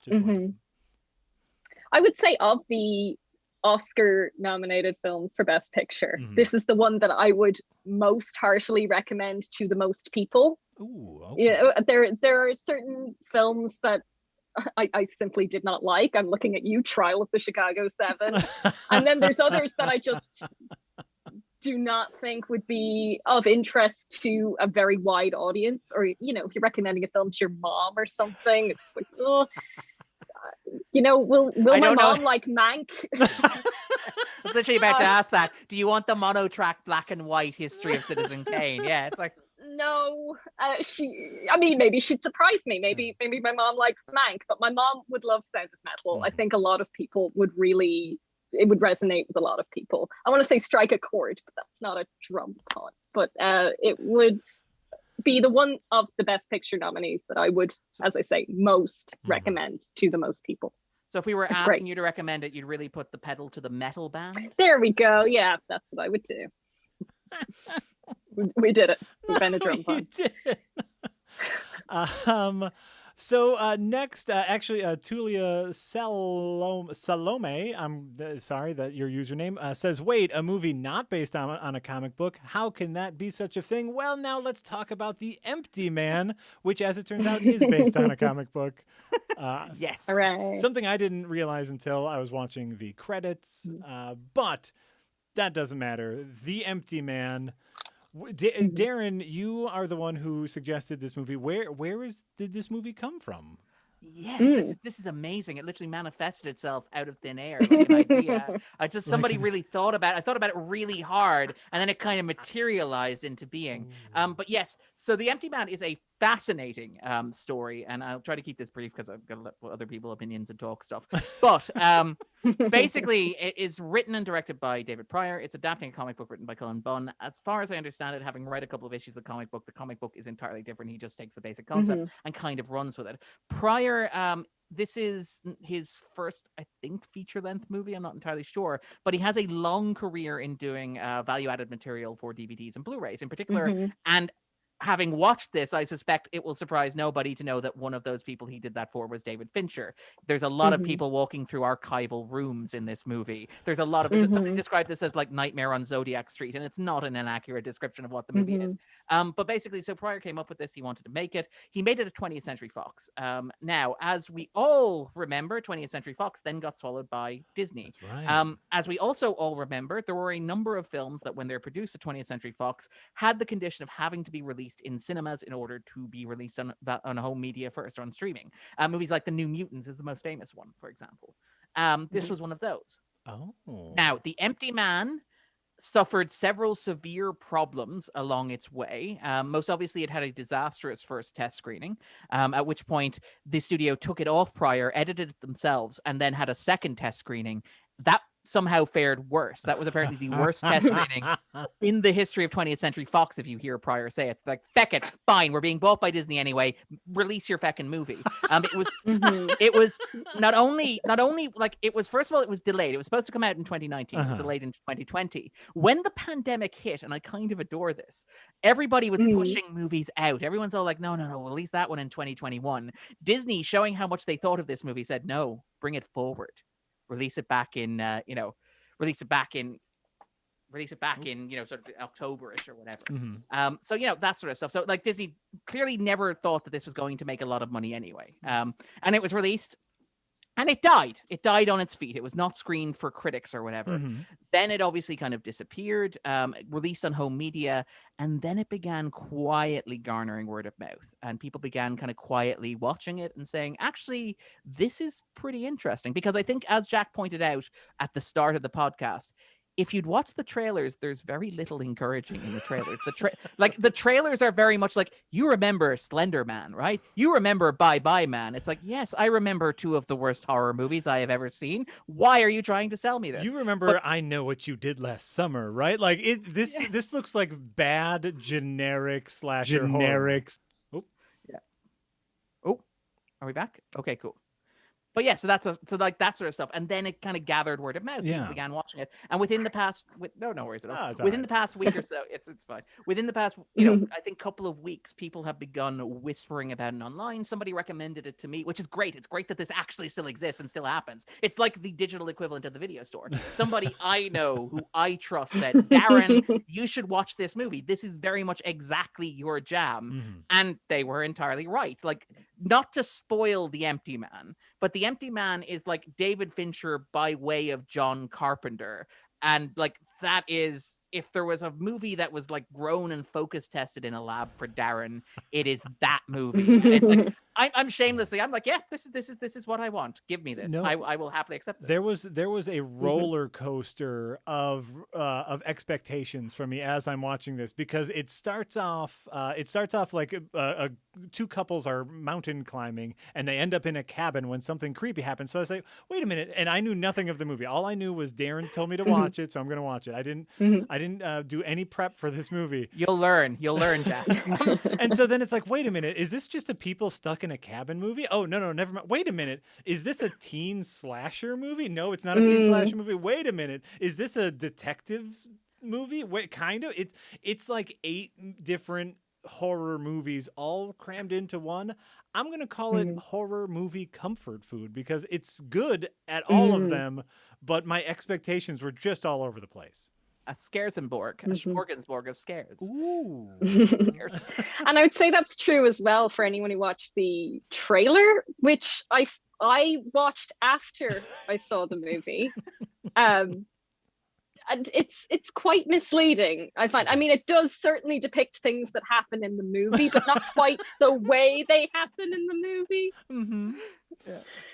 I would say of the Oscar nominated films for Best Picture, this is the one that I would most heartily recommend to the most people. Ooh, okay. There are certain films that I simply did not like. I'm looking at you, Trial of the Chicago 7. And then there's others that I just do not think would be of interest to a very wide audience. Or, if you're recommending a film to your mom or something, it's like, oh. Will my mom like Mank? I was literally about to ask that. Do you want the monotrack black and white history of Citizen Kane? Yeah, it's like no. Maybe she'd surprise me. Maybe my mom likes Mank, but my mom would love Sound of Metal. I think a lot of people would it would resonate with a lot of people. I want to say strike a chord, but that's not a drum pun. But it would be the one of the Best Picture nominees that I would, as I say, most recommend to the most people. So if we were asking you to recommend it, you'd really put the pedal to the metal band? There we go. Yeah, that's what I would do. We did it. We've been a drum pun. So next, Tulia Salome, I'm sorry that your username, says, wait, a movie not based on a comic book? How can that be such a thing? Well, now let's talk about The Empty Man, which, as it turns out, is based on a comic book. Yes. Hooray. Something I didn't realize until I was watching the credits, but that doesn't matter. The Empty Man. Darren, you are the one who suggested this movie. Did this movie come from? Yes, this is amazing. It literally manifested itself out of thin air, like an idea. Somebody really thought about it. I thought about it really hard, and then it kind of materialized into being. But yes, so The Empty Man is a fascinating story, and I'll try to keep this brief because I've got to let other people opinions and talk stuff. But basically, it is written and directed by David Pryor. It's adapting a comic book written by Cullen Bunn. As far as I understand it, having read a couple of issues of the comic book is entirely different. He just takes the basic concept and kind of runs with it. Pryor, this is his first, I think, feature-length movie. I'm not entirely sure, but he has a long career in doing value-added material for DVDs and Blu-rays in particular. And having watched this, I suspect it will surprise nobody to know that one of those people he did that for was David Fincher. There's a lot of people walking through archival rooms in this movie. There's a lot of somebody described this as like Nightmare on Zodiac Street, and it's not an inaccurate description of what the movie is. But basically, so Pryor came up with this. He wanted to make it. He made it at 20th Century Fox. Now, as we all remember, 20th Century Fox then got swallowed by Disney. That's right. As we also all remember, there were a number of films that when they're produced at 20th Century Fox had the condition of having to be released in cinemas in order to be released on home media first, or on streaming. Movies like The New Mutants is the most famous one, for example. This was one of those. Oh. Now, The Empty Man suffered several severe problems along its way. Most obviously, it had a disastrous first test screening, at which point the studio took it off Pryor, edited it themselves, and then had a second test screening. That somehow fared worse. That was apparently the worst test screening in the history of 20th Century Fox, if you hear Pryor say it. It's like, feck it, fine, we're being bought by Disney anyway, release your feckin' movie. It was not only like, it was, first of all, it was delayed. It was supposed to come out in 2019. It was delayed into 2020. When the pandemic hit, and I kind of adore this, everybody was pushing movies out. Everyone's all like, no, release that one in 2021. Disney, showing how much they thought of this movie, said, no, bring it forward. Release it back in, sort of October-ish or whatever. So, that sort of stuff. So, like, Disney clearly never thought that this was going to make a lot of money anyway. And it was released. And it died. It died on its feet. It was not screened for critics or whatever. Mhm. Then it obviously kind of disappeared, released on home media, and then it began quietly garnering word of mouth. And people began kind of quietly watching it and saying, actually, this is pretty interesting. Because I think, as Jack pointed out at the start of the podcast, if you'd watch the trailers, there's very little encouraging in the trailers. The trailers are very much like, you remember Slender Man, right? You remember Bye Bye Man. It's like, yes, I remember two of the worst horror movies I have ever seen. Why are you trying to sell me this? You remember I Know What You Did Last Summer, right? Like this looks like bad generic slasher horror. Oh, yeah. Oh, are we back? Okay, cool. But yeah, so that sort of stuff, and then it kind of gathered word of mouth. People began watching it, and within the past, no worries at all. Within the past week or so, it's fine. Within the past, I think couple of weeks, people have begun whispering about it online. Somebody recommended it to me, which is great. It's great that this actually still exists and still happens. It's like the digital equivalent of the video store. Somebody I know who I trust said, Darren, you should watch this movie. This is very much exactly your jam, and they were entirely right. Like, not to spoil The Empty Man, but The Empty Man is like David Fincher by way of John Carpenter. And like, that is, if there was a movie that was like grown and focus tested in a lab for Darren, it is that movie. And it's like, I'm shamelessly, I'm like, yeah, this is what I want. Give me this. No, I will happily accept this. There was a roller coaster of expectations for me as I'm watching this, because it starts off like two couples are mountain climbing and they end up in a cabin when something creepy happens. So I say, wait a minute, and I knew nothing of the movie. All I knew was Darren told me to watch it, so I'm going to watch it. I didn't do any prep for this movie. You'll learn, Jack. And so then it's like, wait a minute, is this just a people stuck in a cabin movie? Oh, no, never mind. Wait a minute. Is this a teen slasher movie? No, it's not a teen slasher movie. Wait a minute. Is this a detective movie? Wait, kind of. It's like 8 different horror movies all crammed into one. I'm going to call it horror movie comfort food, because it's good at all of them, but my expectations were just all over the place. A Scaresenborg, a smorgasbord of scares. Ooh. And I would say that's true as well for anyone who watched the trailer, which I watched after I saw the movie. And it's quite misleading, I find. I mean, it does certainly depict things that happen in the movie, but not quite the way they happen in the movie.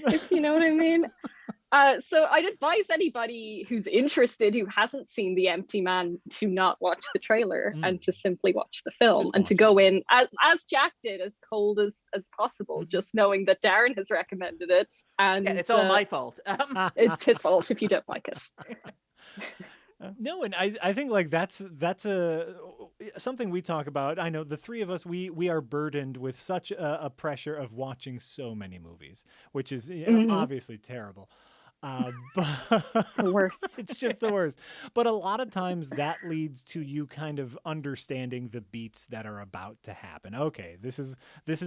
If you know what I mean. So I'd advise anybody who's interested, who hasn't seen The Empty Man, to not watch the trailer and to simply watch the film, and to go in as Jack did, as cold as possible, just knowing that Darren has recommended it, and it's all my fault. It's his fault if you don't like it. No, and I think like that's a something we talk about. I know the three of us, we are burdened with such a pressure of watching so many movies, which is obviously terrible. But the worst. It's just the worst. But a lot of times that leads to you kind of understanding the beats that are about to happen. Okay, this is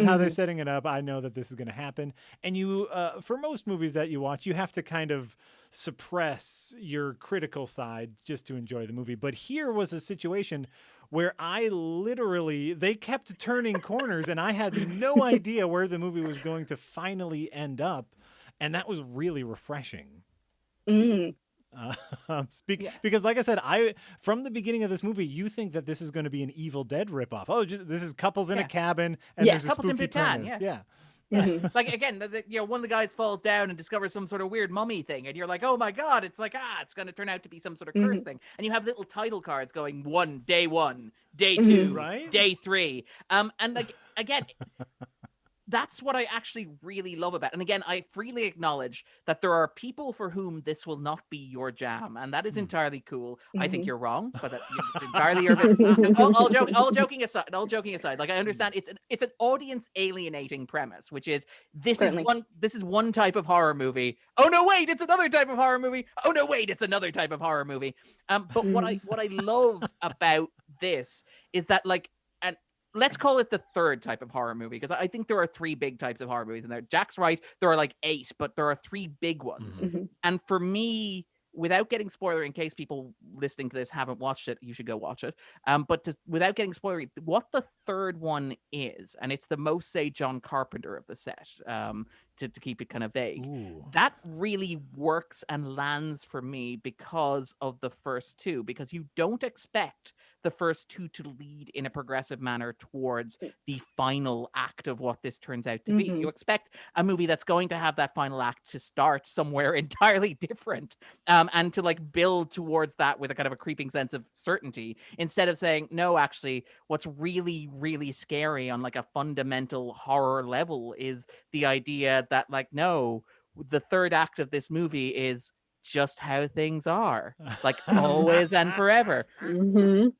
how they're setting it up. I know that this is going to happen. And you, for most movies that you watch, you have to kind of suppress your critical side just to enjoy the movie. But here was a situation where they kept turning corners and I had no idea where the movie was going to finally end up. And that was really refreshing. Because like I said, from the beginning of this movie, you think that this is going to be an Evil Dead ripoff. Oh, this is couples in a cabin and there's a couples spooky in Bhutan, premise. Like, again, one of the guys falls down and discovers some sort of weird mummy thing, and you're like, oh my god, it's like, it's going to turn out to be some sort of curse thing. And you have little title cards going day 1, day 2, right? day 3. And like, again, that's what I actually really love about it. And again, I freely acknowledge that there are people for whom this will not be your jam, and that is entirely cool. I think you're wrong, but it's entirely your business. All joking aside, like, I understand it's an audience alienating premise, which is this is one type of horror movie. Oh no, wait, it's another type of horror movie. Oh no, wait, it's another type of horror movie. But what I love about this is that, like, let's call it the third type of horror movie, because I think there are 3 big types of horror movies in there. Jack's right. There are like 8, but there are 3 big ones. And for me, without getting spoiler, in case people listening to this haven't watched it, you should go watch it. But without getting spoilery, what the third one is, and it's the most, say, John Carpenter of the set, to keep it kind of vague. Ooh. That really works and lands for me because of the first two, because you don't expect the first two to lead in a progressive manner towards the final act of what this turns out to be. You expect a movie that's going to have that final act to start somewhere entirely different, and to like build towards that with a kind of a creeping sense of certainty, instead of saying, no, actually, what's really, really scary on like a fundamental horror level is the idea that, like, no, the third act of this movie is just how things are, like always and forever.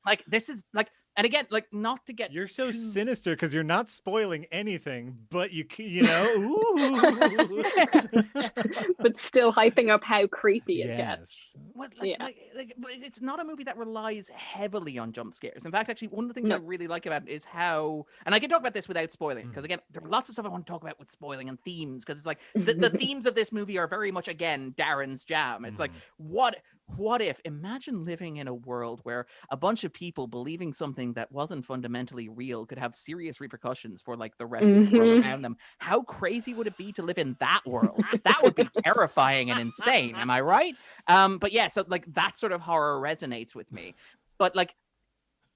Like, this is like, and again, like, not to get You're so too sinister because you're not spoiling anything, but you know, ooh. But still hyping up how creepy it gets. What, like, it's not a movie that relies heavily on jump scares. In fact, actually, one of the things I really like about it is how, and I can talk about this without spoiling, because again, there are lots of stuff I want to talk about with spoiling and themes, because it's like the themes of this movie are very much, again, Darren's jam. It's like, what if, imagine living in a world where a bunch of people believing something that wasn't fundamentally real could have serious repercussions for like the rest of the world around them. How crazy would it be to live in that world? That would be terrifying and insane. Am I right? But yeah, so like that sort of horror resonates with me. But like,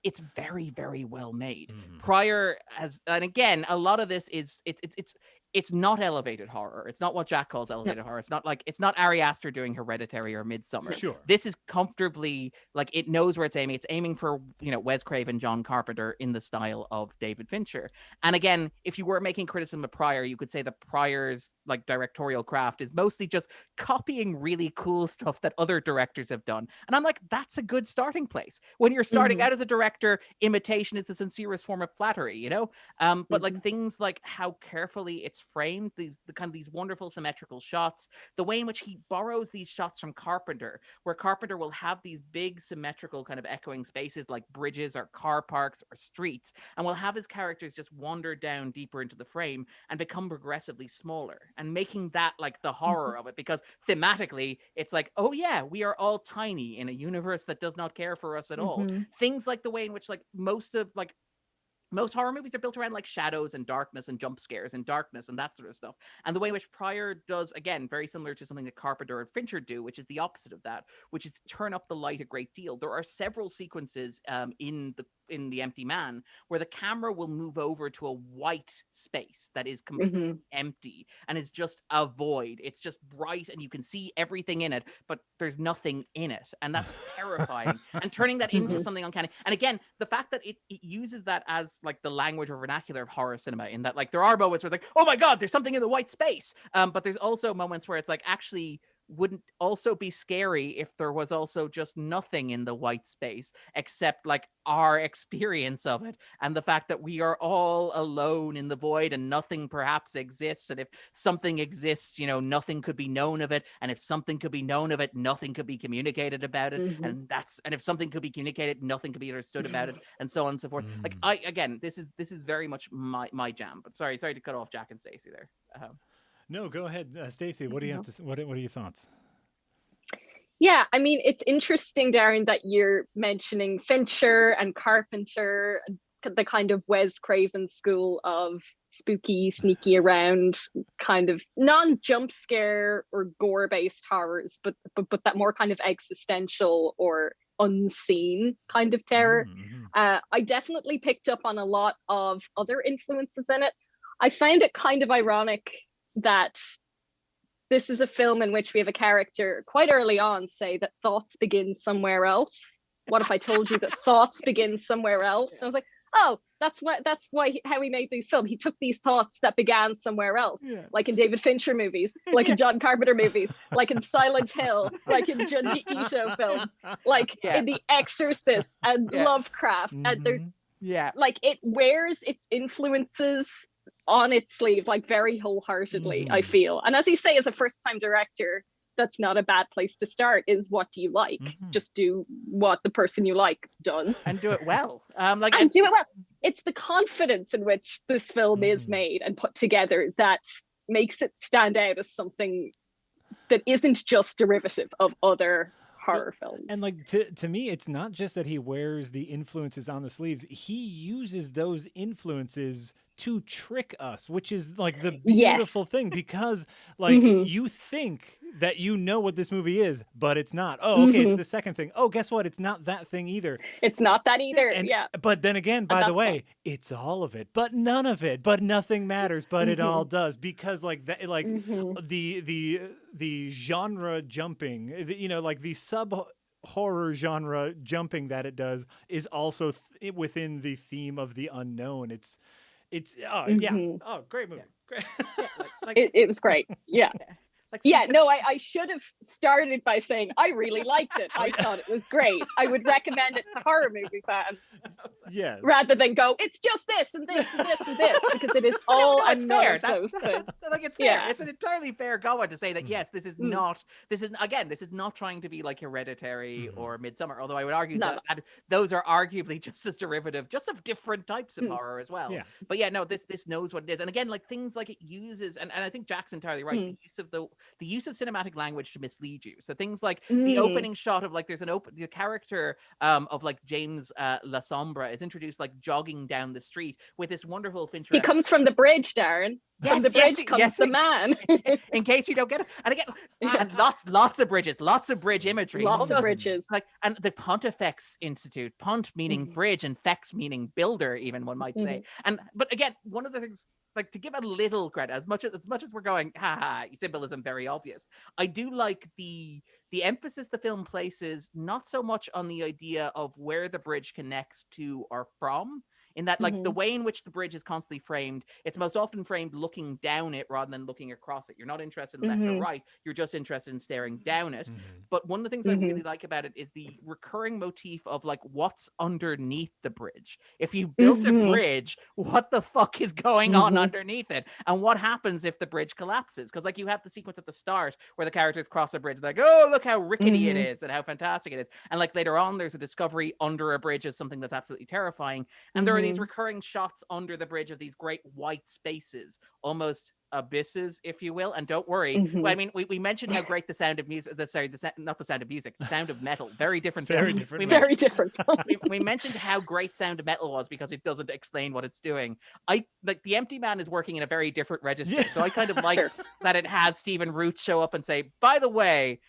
it's very, very well made. Prior has, and again, a lot of this is it's not elevated horror. It's not what Jack calls elevated horror. It's not like, it's not Ari Aster doing Hereditary or Midsommar. Sure. This is comfortably, like, it knows where it's aiming. It's aiming for, you know, Wes Craven, John Carpenter in the style of David Fincher. And again, if you were making criticism of Prior, you could say that Prior's like directorial craft is mostly just copying really cool stuff that other directors have done. And I'm like, that's a good starting place. When you're starting out as a director, imitation is the sincerest form of flattery, you know? But like things like how carefully it's framed, the kind of these wonderful symmetrical shots, the way in which he borrows these shots from Carpenter, where Carpenter will have these big symmetrical kind of echoing spaces like bridges or car parks or streets, and will have his characters just wander down deeper into the frame and become progressively smaller, and making that like the horror of it, because thematically it's like, oh yeah, we are all tiny in a universe that does not care for us at all. Things like the way in which like most horror movies are built around like shadows and darkness and jump scares and darkness and that sort of stuff. And the way in which Prior does, again, very similar to something that Carpenter and Fincher do, which is the opposite of that, which is to turn up the light a great deal. There are several sequences in The Empty Man where the camera will move over to a white space that is completely empty and is just a void. It's just bright and you can see everything in it, but there's nothing in it. And that's terrifying. And turning that into something uncanny. And again, the fact that it uses that as like the language or vernacular of horror cinema, in that like there are moments where it's like, oh my God, there's something in the white space. But there's also moments where it's like, actually, wouldn't also be scary if there was also just nothing in the white space except like our experience of it, and the fact that we are all alone in the void and nothing perhaps exists, and if something exists, you know, nothing could be known of it, and if something could be known of it, nothing could be communicated about it, and if something could be communicated, nothing could be understood about it, and so on and so forth. Like, this is very much my jam. But sorry to cut off Jack and Stacy there. No, go ahead, Stacy. What do you have to? What are your thoughts? Yeah, I mean, it's interesting, Darren, that you're mentioning Fincher and Carpenter, the kind of Wes Craven school of spooky, sneaky around, kind of non-jump scare or gore-based horrors, but that more kind of existential or unseen kind of terror. I definitely picked up on a lot of other influences in it. I found it kind of ironic that this is a film in which we have a character quite early on say that thoughts begin somewhere else. What if I told you that thoughts begin somewhere else? And I was like, oh, that's how he made these films. He took these thoughts that began somewhere else, like in David Fincher movies, like in John Carpenter movies, like in Silent Hill, like in Junji Ito films, like in The Exorcist and Lovecraft. And there's like, it wears its influences on its sleeve, like very wholeheartedly, I feel. And as you say, as a first-time director, that's not a bad place to start, is what do you like? Just do what the person you like does. And do it well. Do it well. It's the confidence in which this film is made and put together that makes it stand out as something that isn't just derivative of other horror films. And like to me, it's not just that he wears the influences on the sleeves. He uses those influences to trick us, which is like the beautiful thing, because like you think that you know what this movie is, but it's not. Oh, okay, it's the second thing. Oh, guess what? It's not that thing either. It's not that either. And, yeah. But then again, by the way, it's all of it, but none of it, but nothing matters, but it all does, because like that, like the genre jumping, you know, like the sub horror genre jumping that it does is also within the theme of the unknown. It's great movie. Great. It was great. Yeah. I should have started by saying I really liked it. I thought it was great. I would recommend it to horror movie fans. Yes. Rather than go, it's just this and this and this and this, because it is all it's fair. Those things. Like, it's fair. Yeah. It's an entirely fair comment to say that yes, this is not trying to be like Hereditary or Midsummer. Although I would argue that those are arguably just as derivative, just of different types of horror as well. Yeah. But yeah, no, this knows what it is. And again, like things like it uses, and I think Jack's entirely right. The use of cinematic language to mislead you. So things like the opening shot of like the character of like James La Sombra is introduced like jogging down the street with this wonderful Fincher. He comes from the bridge, Darren. From the bridge comes the man. In case you don't get it. And again, and lots of bridges, lots of bridge imagery. Lots of bridges. Like, and the Pontifex Institute, Pont meaning bridge and fex meaning builder, even one might say. But again, one of the things, like, to give a little credit, as much as we're going, symbolism very obvious, I do like the emphasis the film places not so much on the idea of where the bridge connects to or from, in that like the way in which the bridge is constantly framed, it's most often framed looking down it rather than looking across it. You're not interested in left or right, you're just interested in staring down it. But one of the things I really like about it is the recurring motif of like what's underneath the bridge. If you built a bridge, what the fuck is going on underneath it, and what happens if the bridge collapses? Because like you have the sequence at the start where the characters cross a bridge, like, oh, look how rickety it is and how fantastic it is, and like later on there's a discovery under a bridge of something that's absolutely terrifying, and there are these recurring shots under the bridge of these great white spaces, almost abysses, if you will. And don't worry, well, I mean, we mentioned how great the sound of music, the sound of metal, very different. Very different. Very different. we mentioned how great Sound of Metal was because it doesn't explain what it's doing. I like The Empty Man is working in a very different register, so I kind of like that it has Stephen Root show up and say, by the way,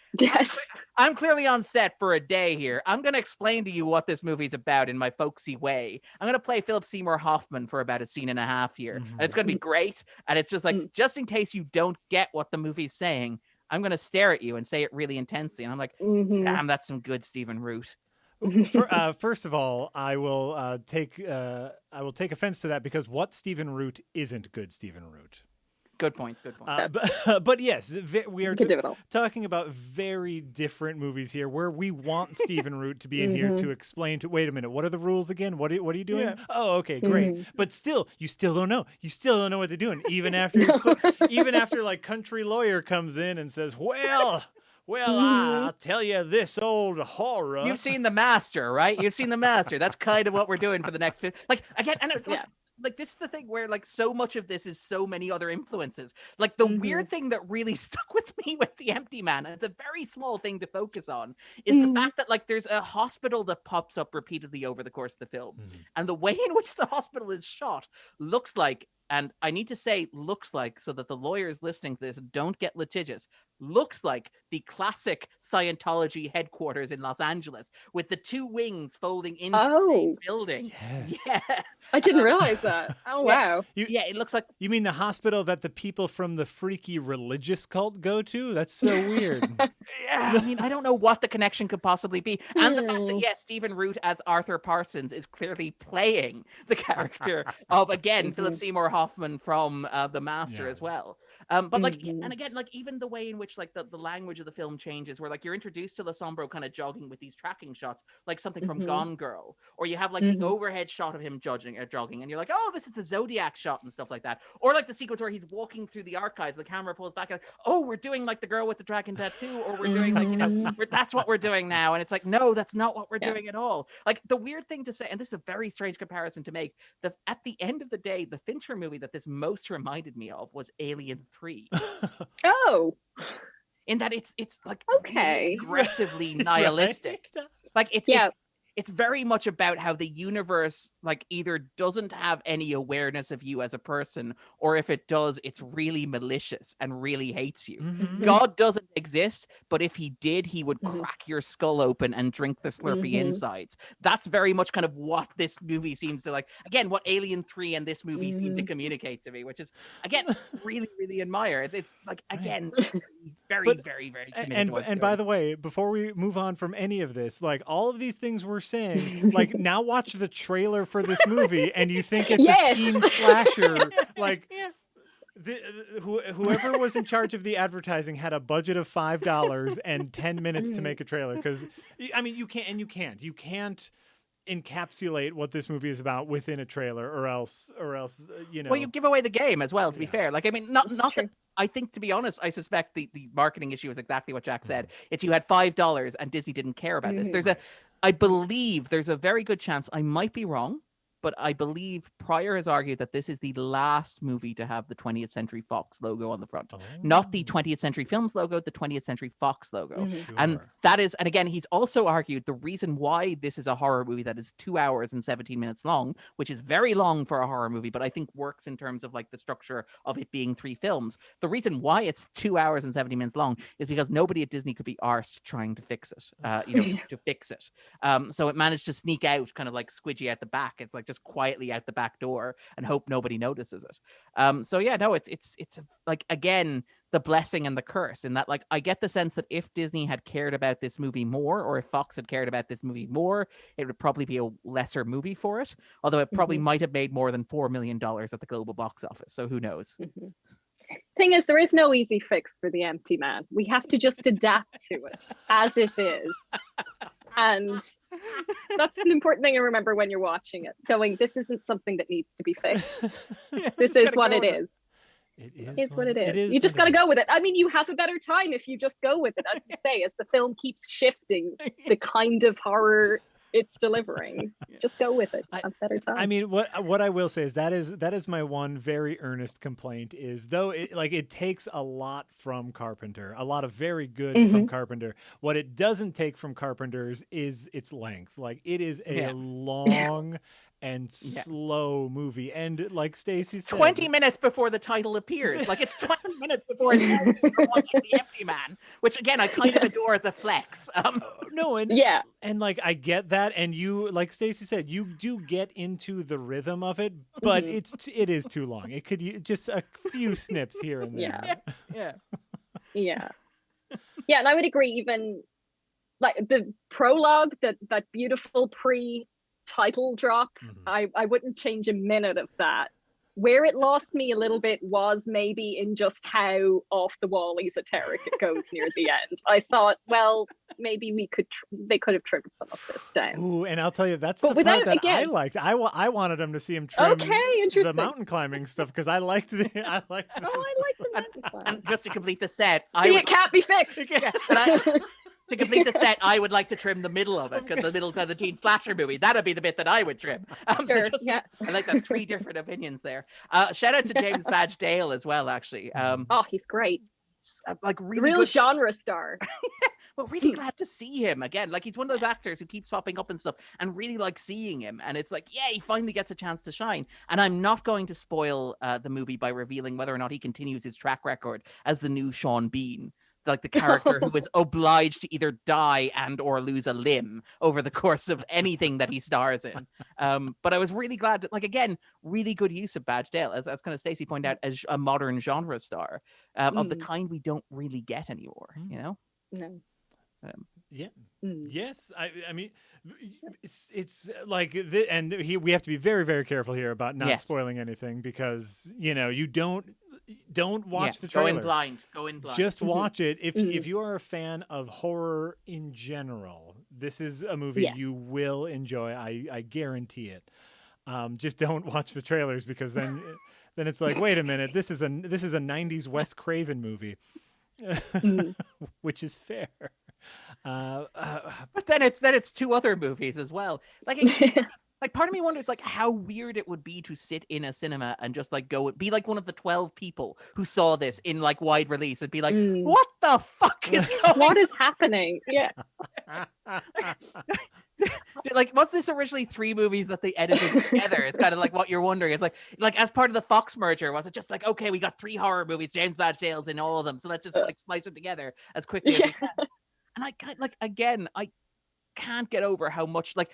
I'm clearly on set for a day here. I'm going to explain to you what this movie's about in my folksy way. I'm going to play Philip Seymour Hoffman for about a scene and a half here, and it's going to be great. And it's just like, just in case you don't get what the movie's saying, I'm going to stare at you and say it really intensely. And I'm like, damn, that's some good Stephen Root. First of all, I will take offense to that, because what Stephen Root isn't good Stephen Root. Good point. But yes, we are talking about very different movies here, where we want Stephen Root to be in here to explain to. Wait a minute, what are the rules again? What are you doing? Yeah. Oh, okay, great. But still, you still don't know. You still don't know what they're doing, even after like Country Lawyer comes in and says, "Well, I'll tell you this old horror." You've seen The Master, right? You've seen The Master. That's kind of what we're doing for the next like again, and like this is the thing where like so much of this is so many other influences. Like the weird thing that really stuck with me with The Empty Man, and it's a very small thing to focus on, is the fact that like there's a hospital that pops up repeatedly over the course of the film, and the way in which the hospital is shot looks like, and I need to say looks like so that the lawyers listening to this don't get litigious, looks like the classic Scientology headquarters in Los Angeles, with the two wings folding into the building. Yes. Yeah. I didn't realize that. Oh, wow. It looks like... You mean the hospital that the people from the freaky religious cult go to? That's so weird. Yeah, I mean, I don't know what the connection could possibly be. And the fact that, yes, Stephen Root as Arthur Parsons is clearly playing the character of, again, Philip Seymour Hoffman from The Master as well. But like, and again, like even the way in which like the language of the film changes, where like you're introduced to La Sombra kind of jogging with these tracking shots, like something from Gone Girl, or you have like the overhead shot of him jogging, and you're like, oh, this is the Zodiac shot and stuff like that, or like the sequence where he's walking through the archives, the camera pulls back, and oh, we're doing like the girl with the dragon tattoo, or we're doing like, you know, that's what we're doing now, and it's like, no, that's not what we're doing at all. Like the weird thing to say, and this is a very strange comparison to make, at the end of the day, the Fincher movie that this most reminded me of was Alien 3. Oh. in that it's like Okay. really aggressively nihilistic. Right? Like Yeah. it's very much about how the universe like either doesn't have any awareness of you as a person, or if it does, it's really malicious and really hates you. Mhm. God doesn't exist, but if he did, he would Mhm. crack your skull open and drink the slurpy Mhm. insides. That's very much kind of what this movie seems to like. Again, what Alien 3 and this movie seem to communicate to me, which is again really, really admire. It's like again very, But- very, very committed And to one and by story. the way, before we move on from any of this, like all of these things we're saying, like now watch the trailer for this movie and you think it's Yes. a teen slasher, like Yeah. whoever was in charge of the advertising had a budget of $5 and 10 minutes to make a trailer, because I mean you can't encapsulate what this movie is about within a trailer, or else you know. Well, you give away the game as well, to be Yeah. fair. Like, I mean, not True. that I think, to be honest, I suspect the marketing issue is exactly what Jack said. It's you had $5 and Disney didn't care about this. Mhm. I believe there's a very good chance, I might be wrong, but I believe Pryor has argued that this is the last movie to have the 20th Century Fox logo on the front. Not the 20th Century Films logo, the 20th Century Fox logo. Mhm. And Sure. that is, and again, he's also argued the reason why this is a horror movie that is 2 hours and 17 minutes long, which is very long for a horror movie, but I think works in terms of like the structure of it being 3 films. The reason why it's 2 hours and 70 minutes long is because nobody at Disney could be arsed trying to fix it, to fix it. So it managed to sneak out kind of like squidgy out the back. It's like just quietly out the back door and hope nobody notices it. So yeah, no, it's like, again, the blessing and the curse, in that like I get the sense that if Disney had cared about this movie more, or if Fox had cared about this movie more, it would probably be a lesser movie for it, although it probably might have made more than $4 million at the global box office, so who knows. Mhm. Thing is, there is no easy fix for the empty man. We have to just adapt to it as it is. And that's an important thing to remember when you're watching it. Going, this isn't something that needs to be fixed. This is what it is. It's what it is. You just got to go with it. I mean, you have a better time if you just go with it. As you say, as the film keeps shifting the kind of horror it's delivering, just go with it. Have a better time. I mean, what I will say is that is my one very earnest complaint, is though it takes a lot from Carpenter, a lot of very good from Carpenter. What it doesn't take from Carpenter's is its length. Like, it is a long and slow movie, and like Stacy said, 20 minutes before the title appears. Like, it's 20 minutes before it tells you you're watching The Empty Man, which again I kind of adore as a flex. And like I get that, and you, like Stacy said, you do get into the rhythm of it, but it is too long. It could just a few snips here and there. Yeah, and I would agree. Even like the prologue, that beautiful pre-title drop, I wouldn't change a minute of that. Where it lost me a little bit was maybe in just how off the wall esoteric it goes near the end. I thought, well, maybe they could have trimmed some of this down. Ooh, and I'll tell you, that's the part that I liked. I wanted them to see him trim the mountain climbing stuff, because I liked the I like the mountain climbing. And just to complete the set, it can't be fixed. To complete the set, I would like to trim the middle of it, because the middle of the teen slasher movie, that'd be the bit that I would trim. I like that. 3 different opinions there. Shout out to James Badge Dale as well, actually. He's great. Like, really real good genre star. Well, really glad to see him again. Like, he's one of those actors who keeps popping up and stuff, and really like seeing him. And it's like, yeah, he finally gets a chance to shine. And I'm not going to spoil the movie by revealing whether or not he continues his track record as the new Sean Bean, like the character who is obliged to either die and or lose a limb over the course of anything that he stars in. But I was really glad that, like, again, really good use of Badge Dale, as kind of Stacey pointed out, as a modern genre star of the kind we don't really get anymore, you know? No. Yes. I mean, it's like we have to be very, very careful here about not spoiling anything, because you don't watch the trailer. Go in blind. Just watch it. If you are a fan of horror in general, this is a movie you will enjoy. I guarantee it. Just don't watch the trailers, because then it's like, wait a minute, this is a 90s Wes Craven movie, which is fair. But then it's 2 other movies as well. Like, Like, part of me wonders, like, how weird it would be to sit in a cinema and just, like, be like one of the 12 people who saw this in, like, wide release and be like, what the fuck is going What is happening? Yeah. Like, was this originally 3 movies that they edited together? It's kind of like what you're wondering. It's like as part of the Fox merger, was it just like, okay, we got 3 horror movies, James Badge-Dale's in all of them, so let's just like slice them together as quickly as we can. And I can't, like, again, I can't get over how much, like,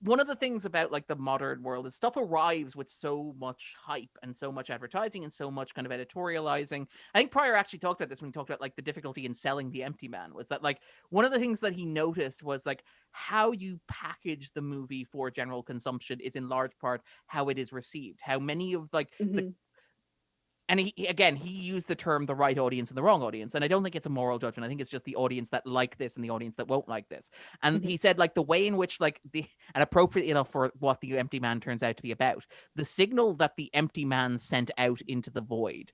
one of the things about like the modern world is stuff arrives with so much hype and so much advertising and so much kind of editorializing. I think Pryor actually talked about this when he talked about like the difficulty in selling The Empty Man, was that like one of the things that he noticed was like how you package the movie for general consumption is in large part how it is received. How many of like the and he used the term the right audience and the wrong audience. And I don't think it's a moral judgment. I think it's just the audience that like this and the audience that won't like this. And he said like the way in which like and appropriately enough for what The Empty Man turns out to be about, the signal that The Empty Man sent out into the void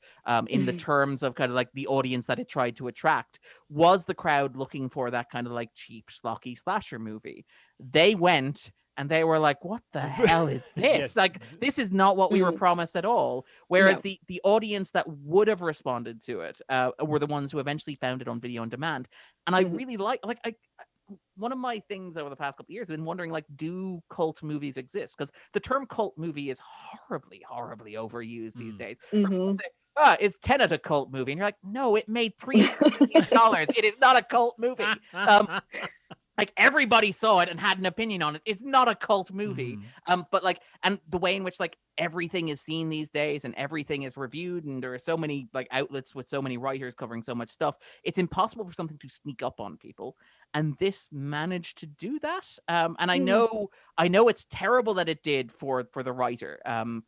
in the terms of kind of like the audience that it tried to attract was the crowd looking for that kind of like cheap, schlocky slasher movie. They went and they were like, what the hell is this? Yes. Like, this is not what we were promised at all. Whereas the audience that would have responded to it were the ones who eventually found it on video on demand. And I really like one of my things over the past couple of years, I've been wondering, like, do cult movies exist? Because the term cult movie is horribly, horribly overused these days. People say, is Tenet a cult movie? And you're like, no, it made $3 million. It is not a cult movie. Like, everybody saw it and had an opinion on it. It's not a cult movie. But like, and the way in which like everything is seen these days and everything is reviewed, and there are so many like outlets with so many writers covering so much stuff, it's impossible for something to sneak up on people. And this managed to do that. And I know it's terrible that it did for the writer,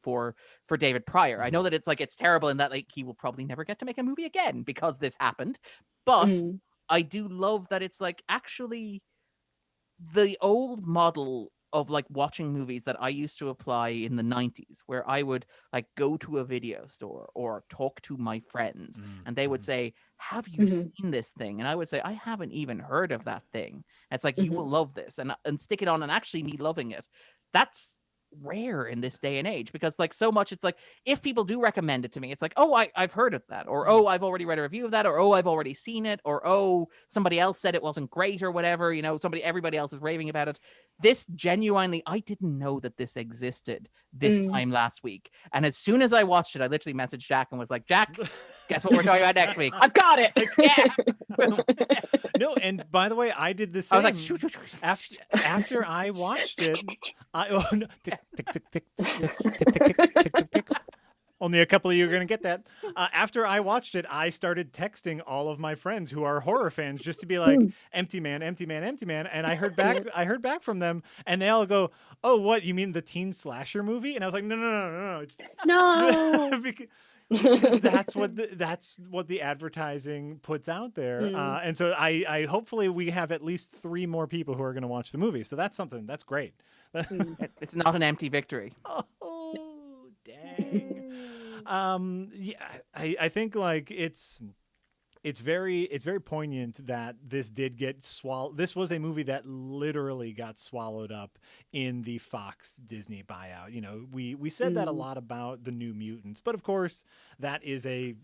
for David Pryor. I know that it's terrible in that like he will probably never get to make a movie again because this happened. But I do love that it's like actually the old model of like watching movies that I used to apply in the 90s, where I would like go to a video store or talk to my friends and they would say, have you seen this thing? And I would say, I haven't even heard of that thing. And it's like, you will love this, and stick it on, and actually me loving it. That's rare in this day and age, because like so much it's like if people do recommend it to me, it's like, oh, I've heard of that, or oh, I've already read a review of that, or oh, I've already seen it, or oh, somebody else said it wasn't great or whatever, you know, everybody else is raving about it. This genuinely, I didn't know that this existed this time last week, and as soon as I watched it, I literally messaged Jack and was like, Jack, guess what we're talking about next week? I've got it. No, and by the way, I did the same. I was like, shoot. After I watched it, tick, tick, tick, tick, tick, tick, tick, tick, tick, tick, tick. Only a couple of you are going to get that. After I watched it, I started texting all of my friends who are horror fans just to be like, Empty Man, Empty Man, Empty Man. And I heard back from them, and they all go, oh, what, you mean the teen slasher movie? And I was like, no. No. Because that's what the advertising puts out there. And so I hopefully we have at least 3 more people who are going to watch the movie. So that's something that's great. It's not an empty victory. Oh, dang. Yeah, I think like it's very poignant that this did get swallowed. This was a movie that literally got swallowed up in the Fox Disney buyout. You know, we said that a lot about the New Mutants, but of course that is a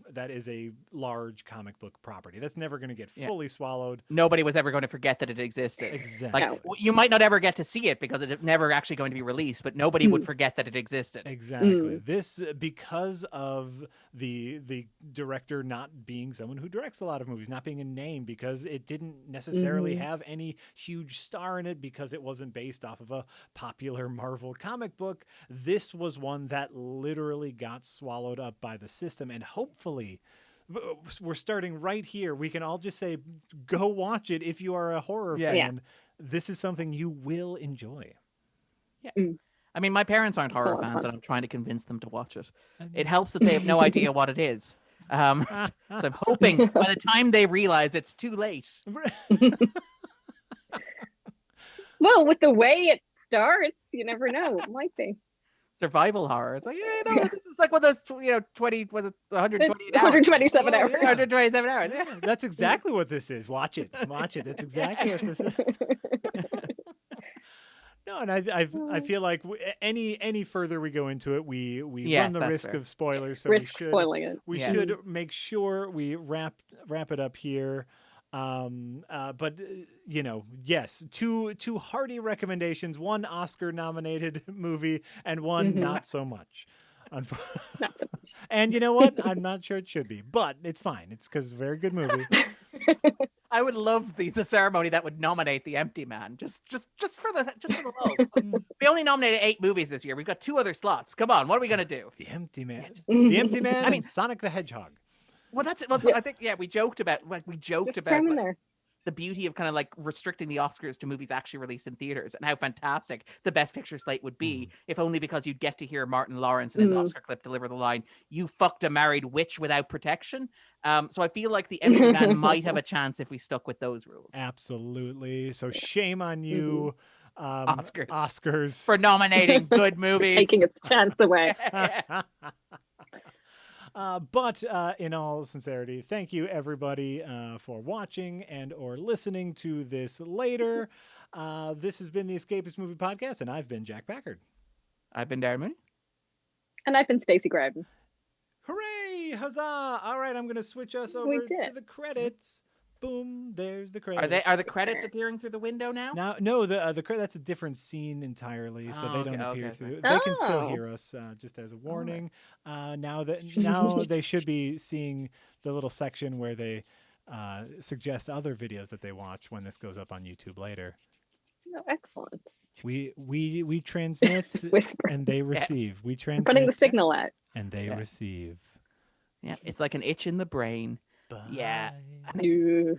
large comic book property that's never going to get fully swallowed. Nobody was ever going to forget that it existed. Exactly. Like, you might not ever get to see it because it's never actually going to be released, but nobody would forget that it existed. Exactly. This, because of the director not being someone who directs a lot of movies, not being a name, because it didn't necessarily have any huge star in it, because it wasn't based off of a popular Marvel comic book. This was one that literally got swallowed up by the system, and hopefully we're starting right here. We can all just say, go watch it if you are a horror fan. Yeah. This is something you will enjoy. Yeah. I mean, my parents aren't horror fans, and I'm trying to convince them to watch it. It helps that they have no idea what it is. So I'm hoping by the time they realize it's too late. Well, with the way it starts, you never know. It might be. Survival horror. It's like, this is like one of those, 120 hours? 127 hours. 127 hours. Yeah. That's exactly what this is. Watch it. That's exactly what this is. No, and I feel like any further we go into it, we Yes, run the that's risk fair. of spoilers. So Risk spoiling it. we Yes. should make sure we wrap it up here. But you know, yes, two hearty recommendations: one Oscar-nominated movie and one Mhm. not so much. Not so much. And you know what? I'm not sure it should be, but it's fine. It's because it's a very good movie. I would love the ceremony that would nominate The Empty Man, just for the lulz. It's like, we only nominated 8 movies this year. We've got 2 other slots. Come on, what are we gonna do? The Empty Man. Yeah, just- The Empty Man. I mean- and Sonic the Hedgehog. Well, that's it. Well, Yeah. I think we joked about Just throw 'em in there. the beauty of kind of like restricting the Oscars to movies actually released in theaters, and how fantastic the Best Picture slate would be if only because you'd get to hear Martin Lawrence in his Oscar clip deliver the line, "You fucked a married witch without protection." So I feel like The Empty Man might have a chance if we stuck with those rules. Absolutely. So shame on you, Oscars. Oscars. For nominating good movies. Taking its chance away. But in all sincerity, thank you everybody for watching and or listening to this later. This has been the Escapist Movie Podcast, and I've been Jack Packard. I've been Darren Mooney. And I've been Stacey Gradden. Hooray! Huzzah! All right, I'm going to switch us over We did to it. the credits. Boom! There's the credits. Are the credits appearing through the window now? No, the that's a different scene entirely, so they don't appear okay. through. They can still Oh. hear us, just as a warning. Now they should be seeing the little section where they suggest other videos that they watch when this goes up on YouTube later. Oh, excellent. We transmit Just whisper. and they receive. We Putting the transmit signal out. and they Yeah. receive. Yeah, it's like an itch in the brain. Yeah. Bye. Ooh.